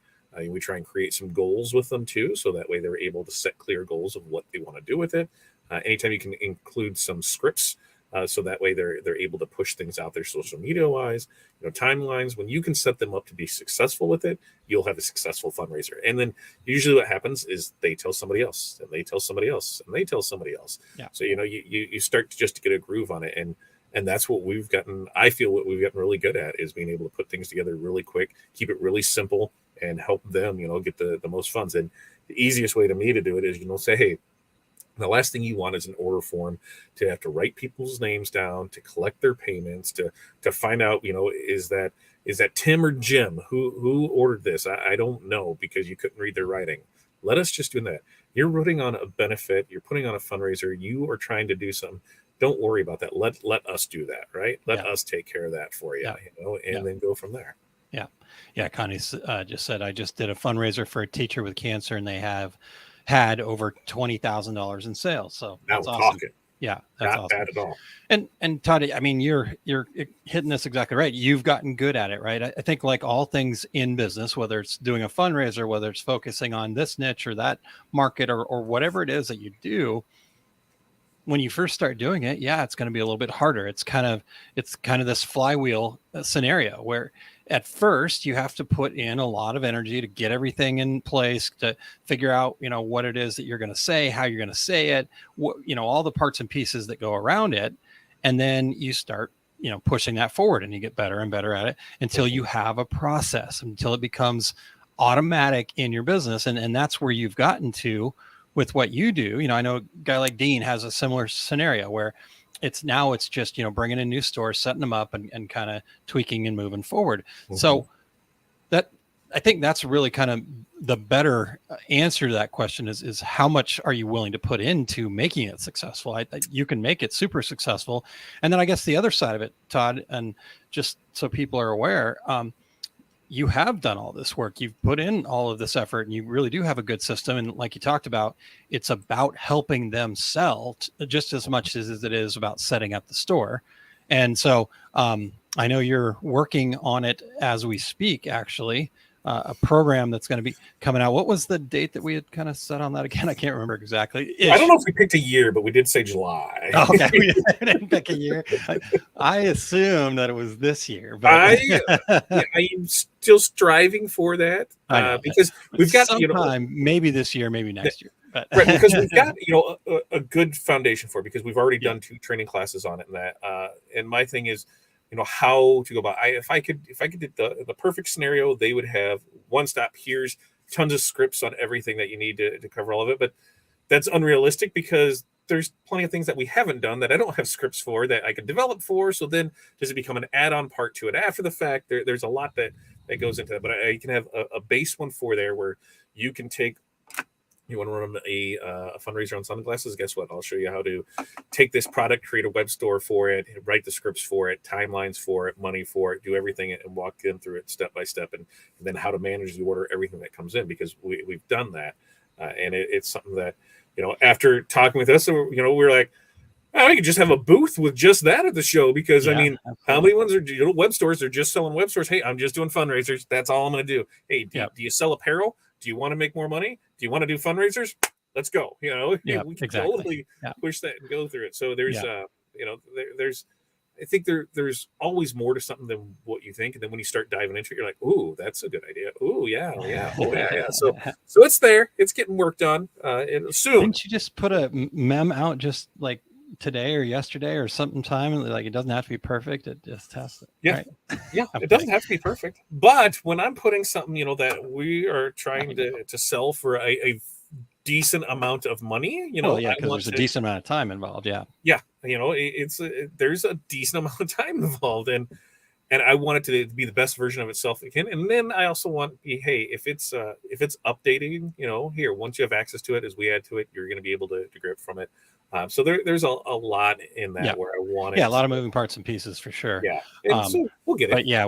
We try and create some goals with them too, so that way they're able to set clear goals of what they want to do with it. Anytime you can include some scripts So that way they're able to push things out there social media wise, timelines. When you can set them up to be successful with it, you'll have a successful fundraiser. And then usually what happens is they tell somebody else, and they tell somebody else, and they tell somebody else. Yeah. So you start to just get a groove on it, and that's what we've gotten. I feel what we've gotten really good at is being able to put things together really quick, keep it really simple, and help them, get the most funds. And the easiest way to me to do it is, say, hey, the last thing you want is an order form to have to write people's names down, to collect their payments, to find out, is that Tim or Jim who ordered this? I don't know, because you couldn't read their writing. Let us just do that. You're putting on a benefit. You're putting on a fundraiser. You are trying to do something. Don't worry about that. Let us do that, right? Let us take care of that for you, and then go from there. Yeah. Yeah. Connie just said, I just did a fundraiser for a teacher with cancer, and they have had over $20,000 in sales. So that's awesome. Talking. Yeah, that's not awesome. bad at all. And Todd, I mean, you're hitting this exactly right. You've gotten good at it, right? I think like all things in business, whether it's doing a fundraiser, whether it's focusing on this niche or that market, or whatever it is that you do, when you first start doing it, yeah, it's going to be a little bit harder. It's kind of this flywheel scenario where at first you have to put in a lot of energy to get everything in place, to figure out, what it is that you're going to say, how you're going to say it, all the parts and pieces that go around it. And then you start, pushing that forward, and you get better and better at it until you have a process, until it becomes automatic in your business. And that's where you've gotten to with what you do. I know a guy like Dean has a similar scenario where it's just, bringing in new stores, setting them up, and kind of tweaking and moving forward. Mm-hmm. So I think that's really kind of the better answer to that question is how much are you willing to put into making it successful? You can make it super successful. And then I guess the other side of it, Todd, and just so people are aware, you have done all this work. You've put in all of this effort, and you really do have a good system. And like you talked about, it's about helping them sell just as much as it is about setting up the store. And so I know you're working on it as we speak, actually, a program that's going to be coming out. What was the date that we had kind of set on that again? I can't remember exactly. I don't know if we picked a year, but we did say July. Okay, we didn't pick a year. I assumed that it was this year, but I'm still striving for that because we've got sometime, maybe this year, maybe next year. But right, because we've got a good foundation for it, because we've already done 2 training classes on it, and that. And my thing is, how to go about. If I could do the perfect scenario, they would have one stop. Here's tons of scripts on everything that you need to cover all of it, but that's unrealistic, because there's plenty of things that we haven't done that I don't have scripts for that I could develop for. So then does it become an add-on part to it after the fact? There's a lot that goes into that, but I can have a base one for there where you can take. You want to run a fundraiser on sunglasses? Guess what? I'll show you how to take this product, create a web store for it, write the scripts for it, timelines for it, money for it, do everything, and walk them through it step by step, and then how to manage the order, everything that comes in, because we've done that, and it's something that after talking with us, we're like, oh, we could just have a booth with just that at the show, because absolutely. How many ones are web stores? They're just selling web stores. Hey, I'm just doing fundraisers. That's all I'm going to do. Hey, do you sell apparel? Do you want to make more money? Do you want to do fundraisers? Let's go. We can totally push that and go through it. So there's, there's, I think there's always more to something than what you think. And then when you start diving into it, you're like, ooh, that's a good idea. Ooh, yeah. Oh, yeah. So it's there. It's getting worked on. And soon. Didn't you just put a mem out just like today or yesterday or sometime? Like, it doesn't have to be perfect. It just has to. Yeah. Right? Yeah. It doesn't have to be perfect. But when I'm putting something, that we are trying to sell for a decent amount of money, because there's a decent amount of time involved. Yeah. There's a decent amount of time involved, and I want it to be the best version of itself it can. And then I also want, hey, if it's updating, here, once you have access to it, as we add to it, you're going to be able to grab from it. So there's a lot in that where I want it. Yeah, a lot of moving parts and pieces for sure. Yeah, so we'll get it. But yeah,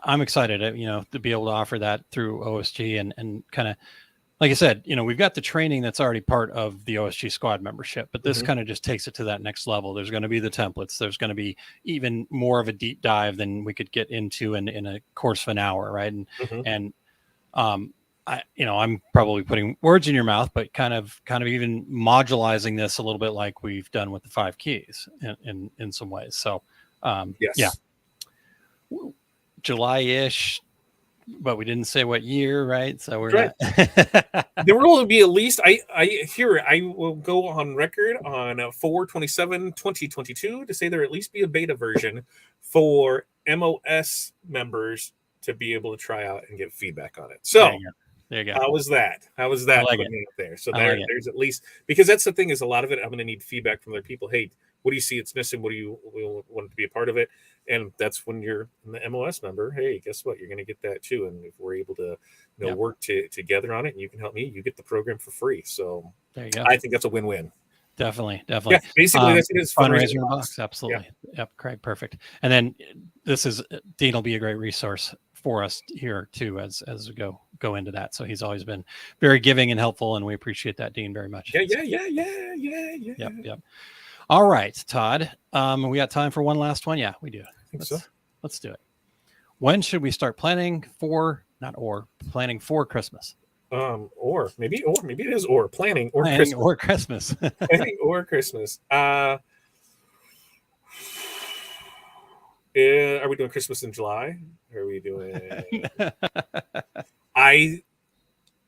I'm excited, to be able to offer that through OSG and kind of, like I said, we've got the training that's already part of the OSG squad membership, but this kind of just takes it to that next level. There's going to be the templates. There's going to be even more of a deep dive than we could get into in a course of an hour, right? And I'm probably putting words in your mouth, but kind of even modularizing this a little bit like we've done with the 5 keys in some ways. So, yeah, Yes. July-ish, but we didn't say what year, right? So we're Right. not. There will be at least I will go on record on 4/27/2022 to say there at least be a beta version for MOS members to be able to try out and get feedback on it. So There you go. how was that? How was I that like putting it up there? So I like it. there's at least, because that's the thing, is a lot of it I'm going to need feedback from other people. Hey, what do you see it's missing? What do you want to be a part of it? And that's when you're the MOS member. Hey, guess what? You're going to get that too. And if we're able to work together on it, and you can help me, you get the program for free. So There you go. I think that's a win-win. Definitely. Yeah, basically that's it. Is fundraiser in a box. Absolutely. Yep. Great. Perfect. And then Dean will be a great resource for us here too, as we go into that. So he's always been very giving and helpful, and we appreciate that, Dean, very much. Yeah. Yep. All right, Todd. We got time for one last one. Yeah, we do. Let's do it. When should we start planning for Christmas? Or maybe it is planning or Christmas. Planning or Christmas. Are we doing Christmas in July? Are we doing?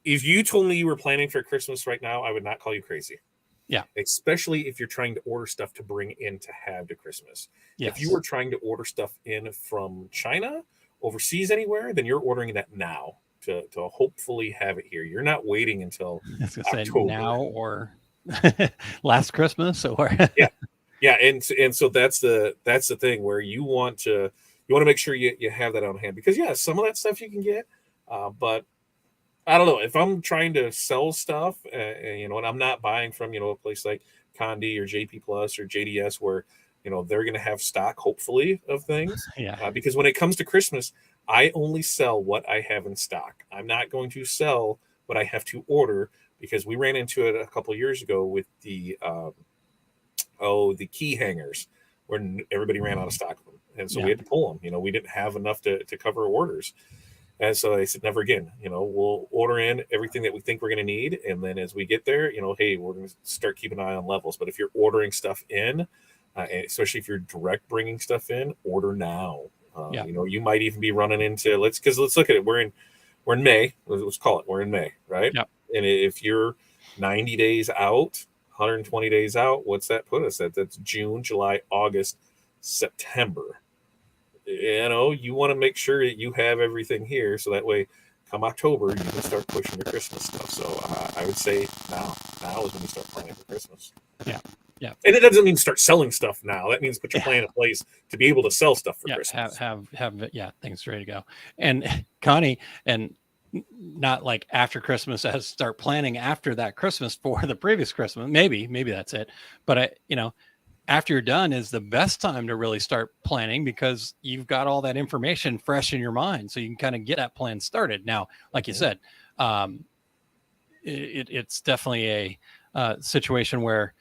If you told me you were planning for Christmas right now, I would not call you crazy. Yeah. Especially if you're trying to order stuff to bring in to have to Christmas. Yes. If you were trying to order stuff in from China, overseas anywhere, then you're ordering that now to hopefully have it here. You're not waiting until October. Now or last Christmas or yeah, and so that's the thing where you want to make sure you have that on hand, because some of that stuff you can get, but I don't know if I'm trying to sell stuff, and I'm not buying from a place like Condi or JP Plus or JDS where they're going to have stock hopefully of things. Because when it comes to Christmas, I only sell what I have in stock. I'm not going to sell what I have to order, because we ran into it a couple of years ago with the key hangers where everybody ran out of stock of them, and so we had to pull them. We didn't have enough to cover orders. And so I said, never again. We'll order in everything that we think we're going to need, and then as we get there, hey, we're going to start keeping an eye on levels. But if you're ordering stuff in, especially if you're direct bringing stuff in, order now. You might even be running into let's look at it. We're in May. Let's call it. We're in May, right? Yep. And if you're 90 days out, 120 days out, what's that put us at? That's June, July, August, September. You want to make sure that you have everything here, so that way come October you can start pushing your Christmas stuff. So I would say now is when you start planning for Christmas. Yeah And it doesn't mean start selling stuff now. That means put your plan in place to be able to sell stuff for Christmas. Have things ready to go. And Connie, and not like after Christmas, as start planning after that Christmas for the previous Christmas. Maybe that's it. But after you're done is the best time to really start planning, because you've got all that information fresh in your mind, so you can kind of get that plan started. Now, like you said, it's definitely a situation where,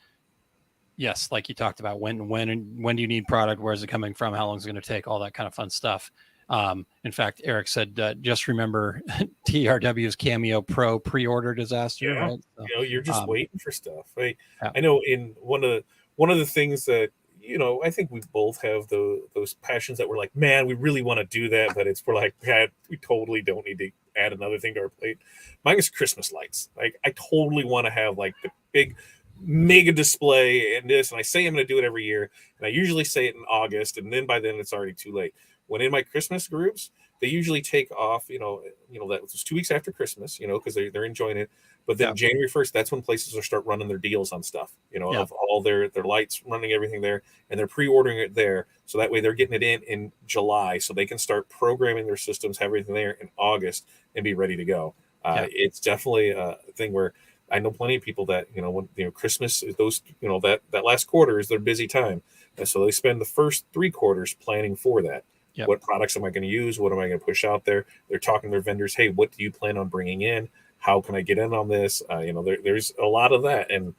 yes, like you talked about, when do you need product, where is it coming from, how long is it going to take, all that kind of fun stuff. In fact, Eric said, just remember TRW's Cameo Pro pre-order disaster. Right? So, you're just waiting for stuff. I know in one of the things that, I think we both have those passions that we're like, man, we really want to do that, but we're like, God, we totally don't need to add another thing to our plate. Mine is Christmas lights. Like, I totally want to have like the big mega display and this, and I say I'm going to do it every year, and I usually say it in August, and then by then it's already too late. When in my Christmas groups, they usually take off, that was 2 weeks after Christmas, because they're enjoying it. But then January 1st, that's when places will start running their deals on stuff, of all their lights, running everything there, and they're pre-ordering it there. So that way they're getting it in July, so they can start programming their systems, have everything there in August, and be ready to go. It's definitely a thing where I know plenty of people that, when Christmas, those, that last quarter is their busy time. And so they spend the first 3 quarters planning for that. Yep. What products am I going to use? What am I going to push out there? They're talking to their vendors. Hey, what do you plan on bringing in? How can I get in on this? There's a lot of that. And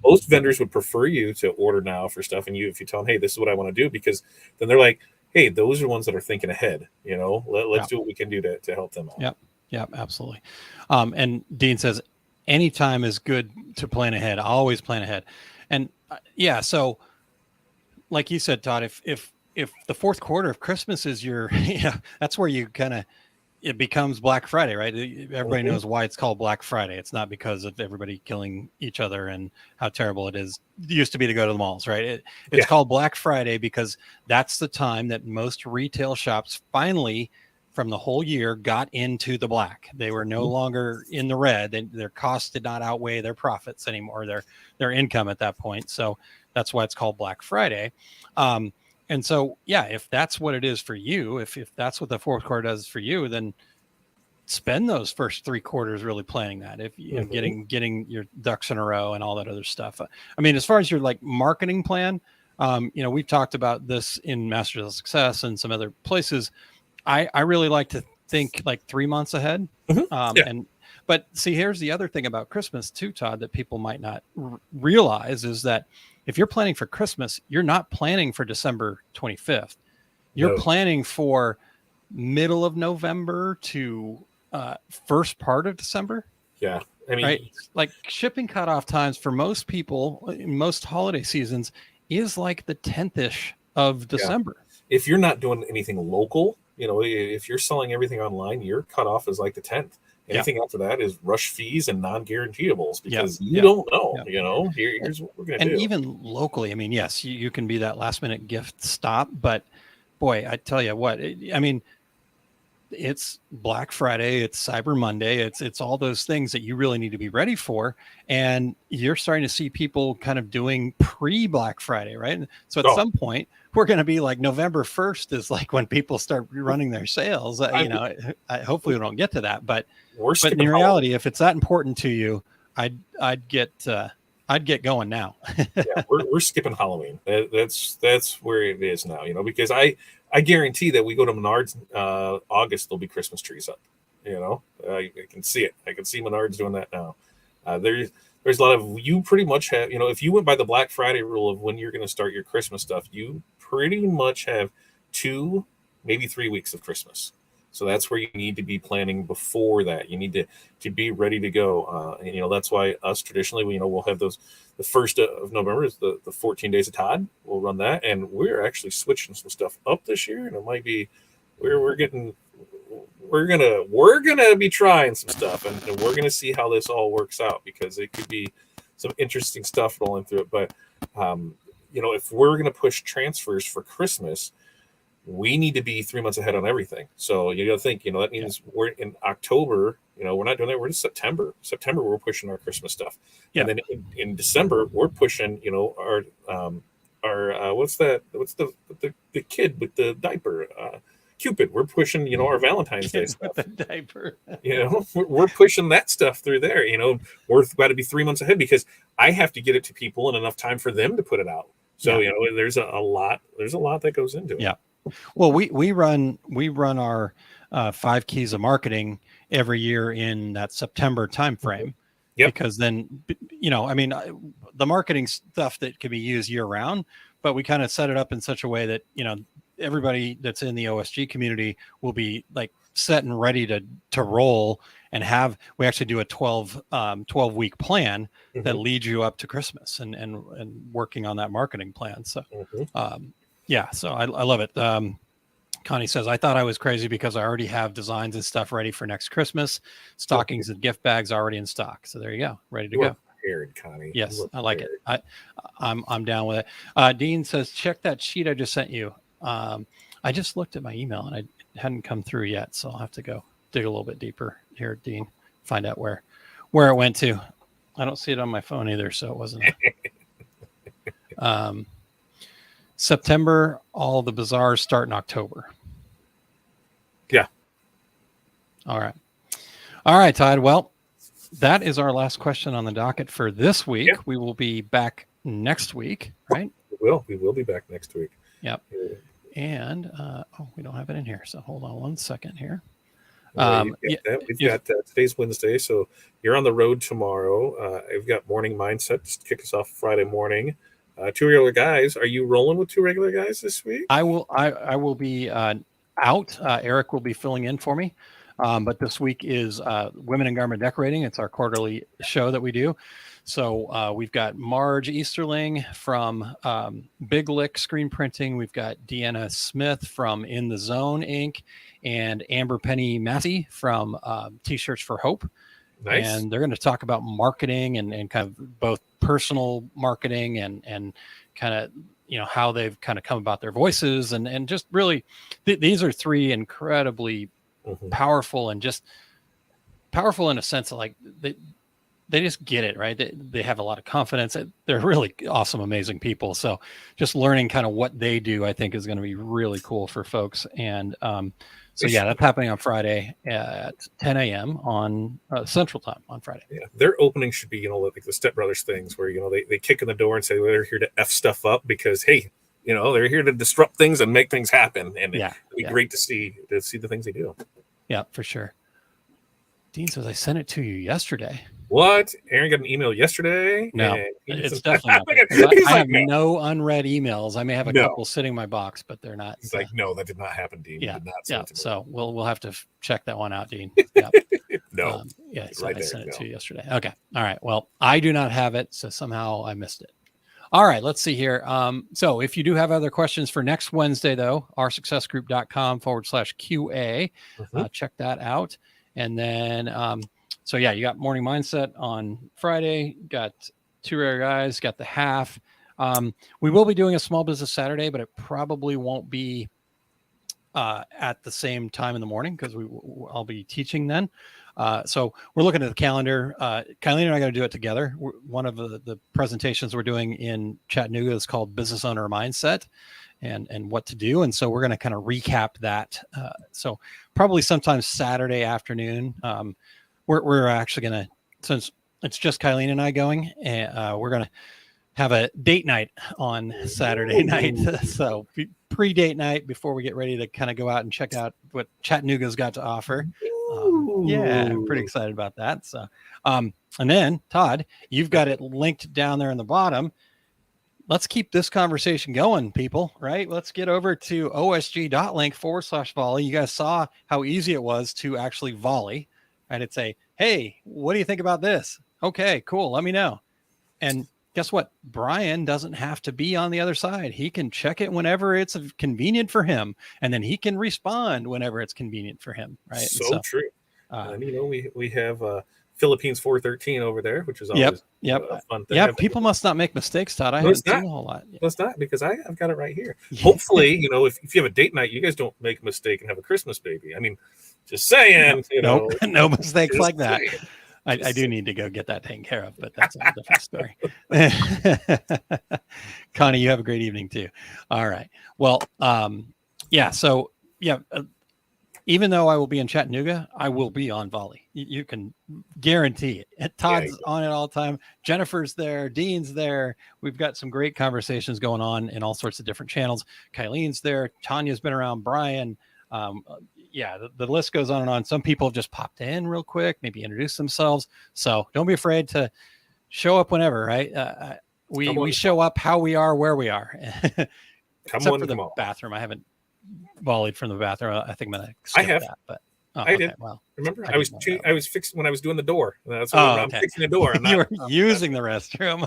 most vendors would prefer you to order now for stuff. And if you tell them, hey, this is what I want to do, because then they're like, hey, those are ones that are thinking ahead. Let's do what we can do to help them out. Yep. Yeah, absolutely. And Dean says, anytime is good to plan ahead. Always plan ahead. And yeah, so like you said, Todd, if the fourth quarter of Christmas is your, yeah, that's where you kind of, it becomes Black Friday, right? Everybody Mhm. knows why it's called Black Friday. It's not because of everybody killing each other and how terrible it is. It used to be to go to the malls, right? It's Yeah. called Black Friday because that's the time that most retail shops finally, from the whole year, got into the black. They were no Mhm. longer in the red. Their costs did not outweigh their profits anymore, their income at that point. So that's why it's called Black Friday. And so, yeah, if that's what it is for you, if that's what the fourth quarter does for you, then spend those first three quarters really planning that. If you know, Mhm. getting your ducks in a row and all that other stuff. I mean, as far as your like marketing plan, we've talked about this in Masters of Success and some other places. I really like to think like 3 months ahead. Mhm. Yeah. But see, here's the other thing about Christmas too, Todd, that people might not realize is that if you're planning for Christmas, you're not planning for December 25th. You're No. planning for middle of November to first part of December, Yeah. I right? mean, Like shipping cutoff times for most people in most holiday seasons is like the 10th ish of yeah. December. If you're not doing anything local, if you're selling everything online, your cutoff is like the 10th. Yeah. Anything after that is rush fees and non-guaranteeables Yeah. because you Yeah. don't know. Yeah. Here's what we're gonna And do. even locally, I mean, yes, you can be that last minute gift stop, but boy, I tell you what, I mean, it's Black Friday, it's Cyber Monday, it's all those things that you really need to be ready for. And you're starting to see people kind of doing pre-Black Friday, right? And so at Oh, some point, we're going to be like November 1st is like when people start running their sales. I, Hopefully we don't get to that, we're but in skipping Halloween. reality, if it's that important to you, I'd get going now. Yeah, we're skipping Halloween. That's where it is now. Because I guarantee that we go to Menards August, there'll be Christmas trees up. I can see it. I can see Menards doing that now. There's a lot of you pretty much have if you went by the Black Friday rule of when you're going to start your Christmas stuff, you pretty much have 2 maybe 3 weeks of Christmas. So that's where you need to be planning before that. You need to be ready to go. And that's why us traditionally, we'll have those. The 1st of November is the 14 days of Todd. We'll run that, and we're actually switching some stuff up this year, and it might be we're gonna be trying some stuff, and we're gonna see how this all works out because it could be some interesting stuff rolling through it. But if we're gonna push transfers for Christmas, we need to be 3 months ahead on everything. So you got to think, that means we're in October, we're not doing that. We're in September. September, we're pushing our Christmas stuff. Yeah. And then in December, we're pushing, our what's that? What's the kid with the diaper? Cupid. We're pushing, our Valentine's Day stuff. With the diaper. We're pushing that stuff through there. We're got to be 3 months ahead because I have to get it to people in enough time for them to put it out. So, there's a lot that goes into it. Yeah. Well, we run our 5 keys of marketing every year in that September timeframe. Yep. Because then, the marketing stuff that can be used year round, but we kind of set it up in such a way that, everybody that's in the OSG community will be like set and ready to roll and we actually do a 12 week plan that leads you up to Christmas and working on that marketing plan. So, yeah, so I love it. Connie says, I thought I was crazy because I already have designs and stuff ready for next Christmas. Stockings and gift bags already in stock. So there you go, ready to go. Prepared, Connie. Yes, I like it. I'm down with it. Dean says, check that sheet I just sent you. I just looked at my email and it hadn't come through yet, so I'll have to go dig a little bit deeper here, Dean. Find out where it went to. I don't see it on my phone either, so it wasn't. September, all the bazaars start in October. Yeah. All right, Todd. Well, that is our last question on the docket for this week. Yeah. We will be back next week, right? We will be back next week. Yep. And we don't have it in here, so hold on one second here. We've got today's Wednesday, so you're on the road tomorrow. I've got morning mindset just to kick us off Friday morning. 2 regular guys. Are you rolling with 2 regular guys this week? I will be out. Eric will be filling in for me. But this week is Women in Garment Decorating. It's our quarterly show that we do. So we've got Marge Easterling from Big Lick Screen Printing. We've got Deanna Smith from In the Zone Inc. and Amber Penny Massey from T-Shirts for Hope. Nice. And they're going to talk about marketing and kind of both personal marketing and kind of, how they've kind of come about their voices and just really, these are three incredibly powerful and just powerful in a sense of like they just get it, right? They have a lot of confidence. They're really awesome, amazing people. So just learning kind of what they do, I think is going to be really cool for folks. And so yeah, that's happening on Friday at 10 a.m. on Central Time on Friday. Yeah, their opening should be, like the Step Brothers things where, they kick in the door and say, well, they're here to F stuff up because, hey, they're here to disrupt things and make things happen. And it'd be great to see the things they do. Yeah, for sure. Dean says, I sent it to you yesterday. What? Aaron got an email yesterday? No, it's definitely not. I have no unread emails. I may have a couple sitting in my box, but they're not. He's like, no, that did not happen, Dean. Yeah, so we'll have to check that one out, Dean. No. So I sent it to you yesterday. Okay. All right. Well, I do not have it, so somehow I missed it. All right, let's see here. So if you do have other questions for next Wednesday, though, oursuccessgroup.com/QA, check that out. And then, so yeah, you got Morning Mindset on Friday, got Two Rare Guys, got the half. We will be doing a Small Business Saturday, but it probably won't be at the same time in the morning because I'll be teaching then. So we're looking at the calendar. Kylene and I are going to do it together. One of the presentations we're doing in Chattanooga is called Business Owner Mindset and what to do. And so we're going to kind of recap that. So probably sometime Saturday afternoon. We're actually going to, since it's just Kylene and I going, we're going to have a date night on Saturday night. So pre-date night before we get ready to kind of go out and check out what Chattanooga's got to offer. Yeah, I'm pretty excited about that. So, and then Todd, you've got it linked down there in the bottom. Let's keep this conversation going, people, right? Let's get over to osg.link/volley. You guys saw how easy it was to actually volley, right? It'd say, hey, what do you think about this? Okay, cool. Let me know. And guess what? Brian doesn't have to be on the other side. He can check it whenever it's convenient for him. And then he can respond whenever it's convenient for him, right? So true. And we have Philippines 413 over there, which is always a fun thing. Yeah, people must not make mistakes, Todd. I haven't seen a whole lot. No, it's not, because I've got it right here. Hopefully, if you have a date night, you guys don't make a mistake and have a Christmas baby. I mean, just saying, no mistakes like that. I do need to go get that taken care of, but that's a different story. Connie, you have a great evening too. All right. Well, even though I will be in Chattanooga, I will be on Volley. You can guarantee it. Todd's on it all the time. Jennifer's there. Dean's there. We've got some great conversations going on in all sorts of different channels. Kylene's there. Tanya's been around. Brian. The list goes on and on. Some people have just popped in real quick, maybe introduce themselves. So don't be afraid to show up whenever, right? We show up how we are, where we are. Except for the bathroom. I haven't volleyed from the bathroom. I think I'm going to skip that. But I did. Well, remember, I was fixing when I was doing the door. That's I'm fixing the door. You were using the restroom.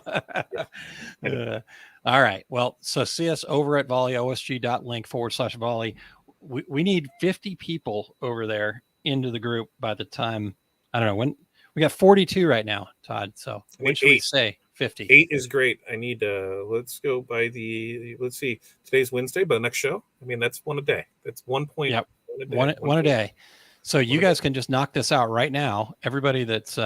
All right. Well, so see us over at volley, osg.link/volley. We need 50 people over there into the group by the time, I don't know when. We got 42 right now, Todd. So when should we say 50? 8 is great. I need let's go by let's see, today's Wednesday, but the next show, I mean, that's one a day. That's 1 point. Yep. One a day. So you guys can just knock this out right now. Everybody that's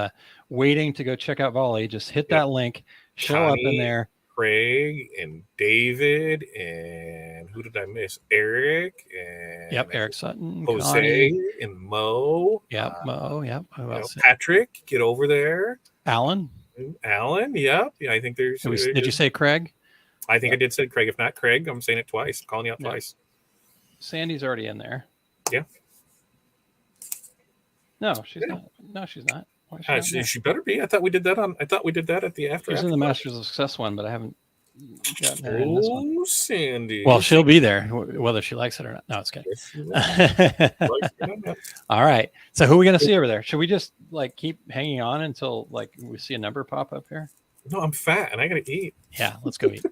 waiting to go check out Volley, just hit that link, show up in there. Craig and David and who did I miss? Eric and Eric Sutton, Jose Connie. And Mo. Mo. Patrick, get over there. Alan. Yeah. I think there's. Did you say Craig? I think I did say Craig. If not Craig, I'm saying it twice. I'm calling you out twice. Sandy's already in there. Yeah. No, she's not. No, she's not. She better be. I thought we did that at the after. She's in the Masters of Success one, but I haven't gotten her in this one. Oh, Sandy. Well, she'll be there whether she likes it or not. No, it's kidding. Yes, she will. Like it or not. All right. So who are we going to see over there? Should we just like keep hanging on until like we see a number pop up here? No, I'm fat and I gotta eat. Yeah, let's go eat.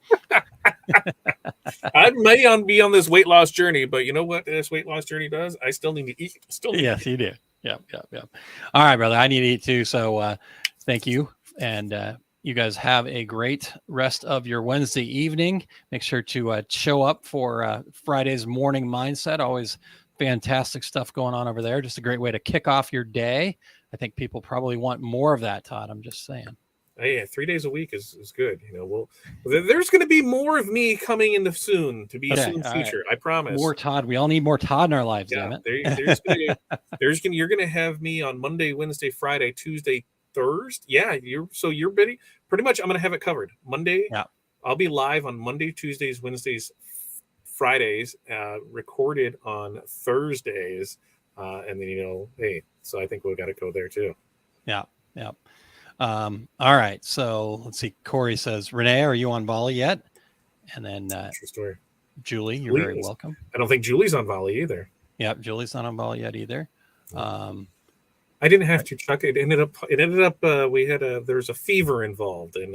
I may be on this weight loss journey, but you know what this weight loss journey does? I still need to eat. Yes, you do. Yep. All right, brother. I need to eat too. So thank you. And you guys have a great rest of your Wednesday evening. Make sure to show up for Friday's morning mindset. Always fantastic stuff going on over there. Just a great way to kick off your day. I think people probably want more of that, Todd. I'm just saying. Yeah, 3 days a week is good. You know, there's going to be more of me coming into soon to be soon future. Right. I promise. More Todd. We all need more Todd in our lives. Yeah, damn it. you're going to have me on Monday, Wednesday, Friday, Tuesday, Thursday. Yeah, you're pretty much. I'm going to have it covered. Monday. Yeah. I'll be live on Monday, Tuesdays, Wednesdays, Fridays. Recorded on Thursdays, and then hey. So I think we got to go there too. Yeah. All right. So let's see. Corey says, Renee, are you on volley yet? And then true story. Julie, you're very welcome. I don't think Julie's on volley either. Yep, Julie's not on volley yet either. I didn't have to, Chuck. It ended up we had there's a fever involved, and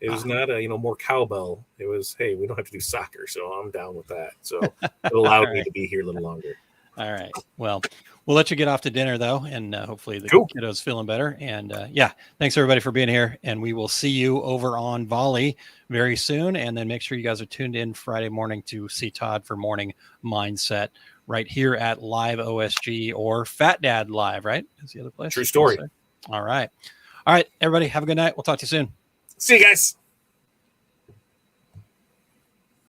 it was not more cowbell. It was, hey, we don't have to do soccer, so I'm down with that. So it allowed me to be here a little longer. All right. Well, we'll let you get off to dinner though, and hopefully the kiddo's feeling better. And thanks everybody for being here, and we will see you over on volley very soon. And then make sure you guys are tuned in Friday morning to see Todd for morning mindset right here at Live OSG or Fat Dad Live. Right? Is the other place? True story. All right, everybody. Have a good night. We'll talk to you soon. See you guys.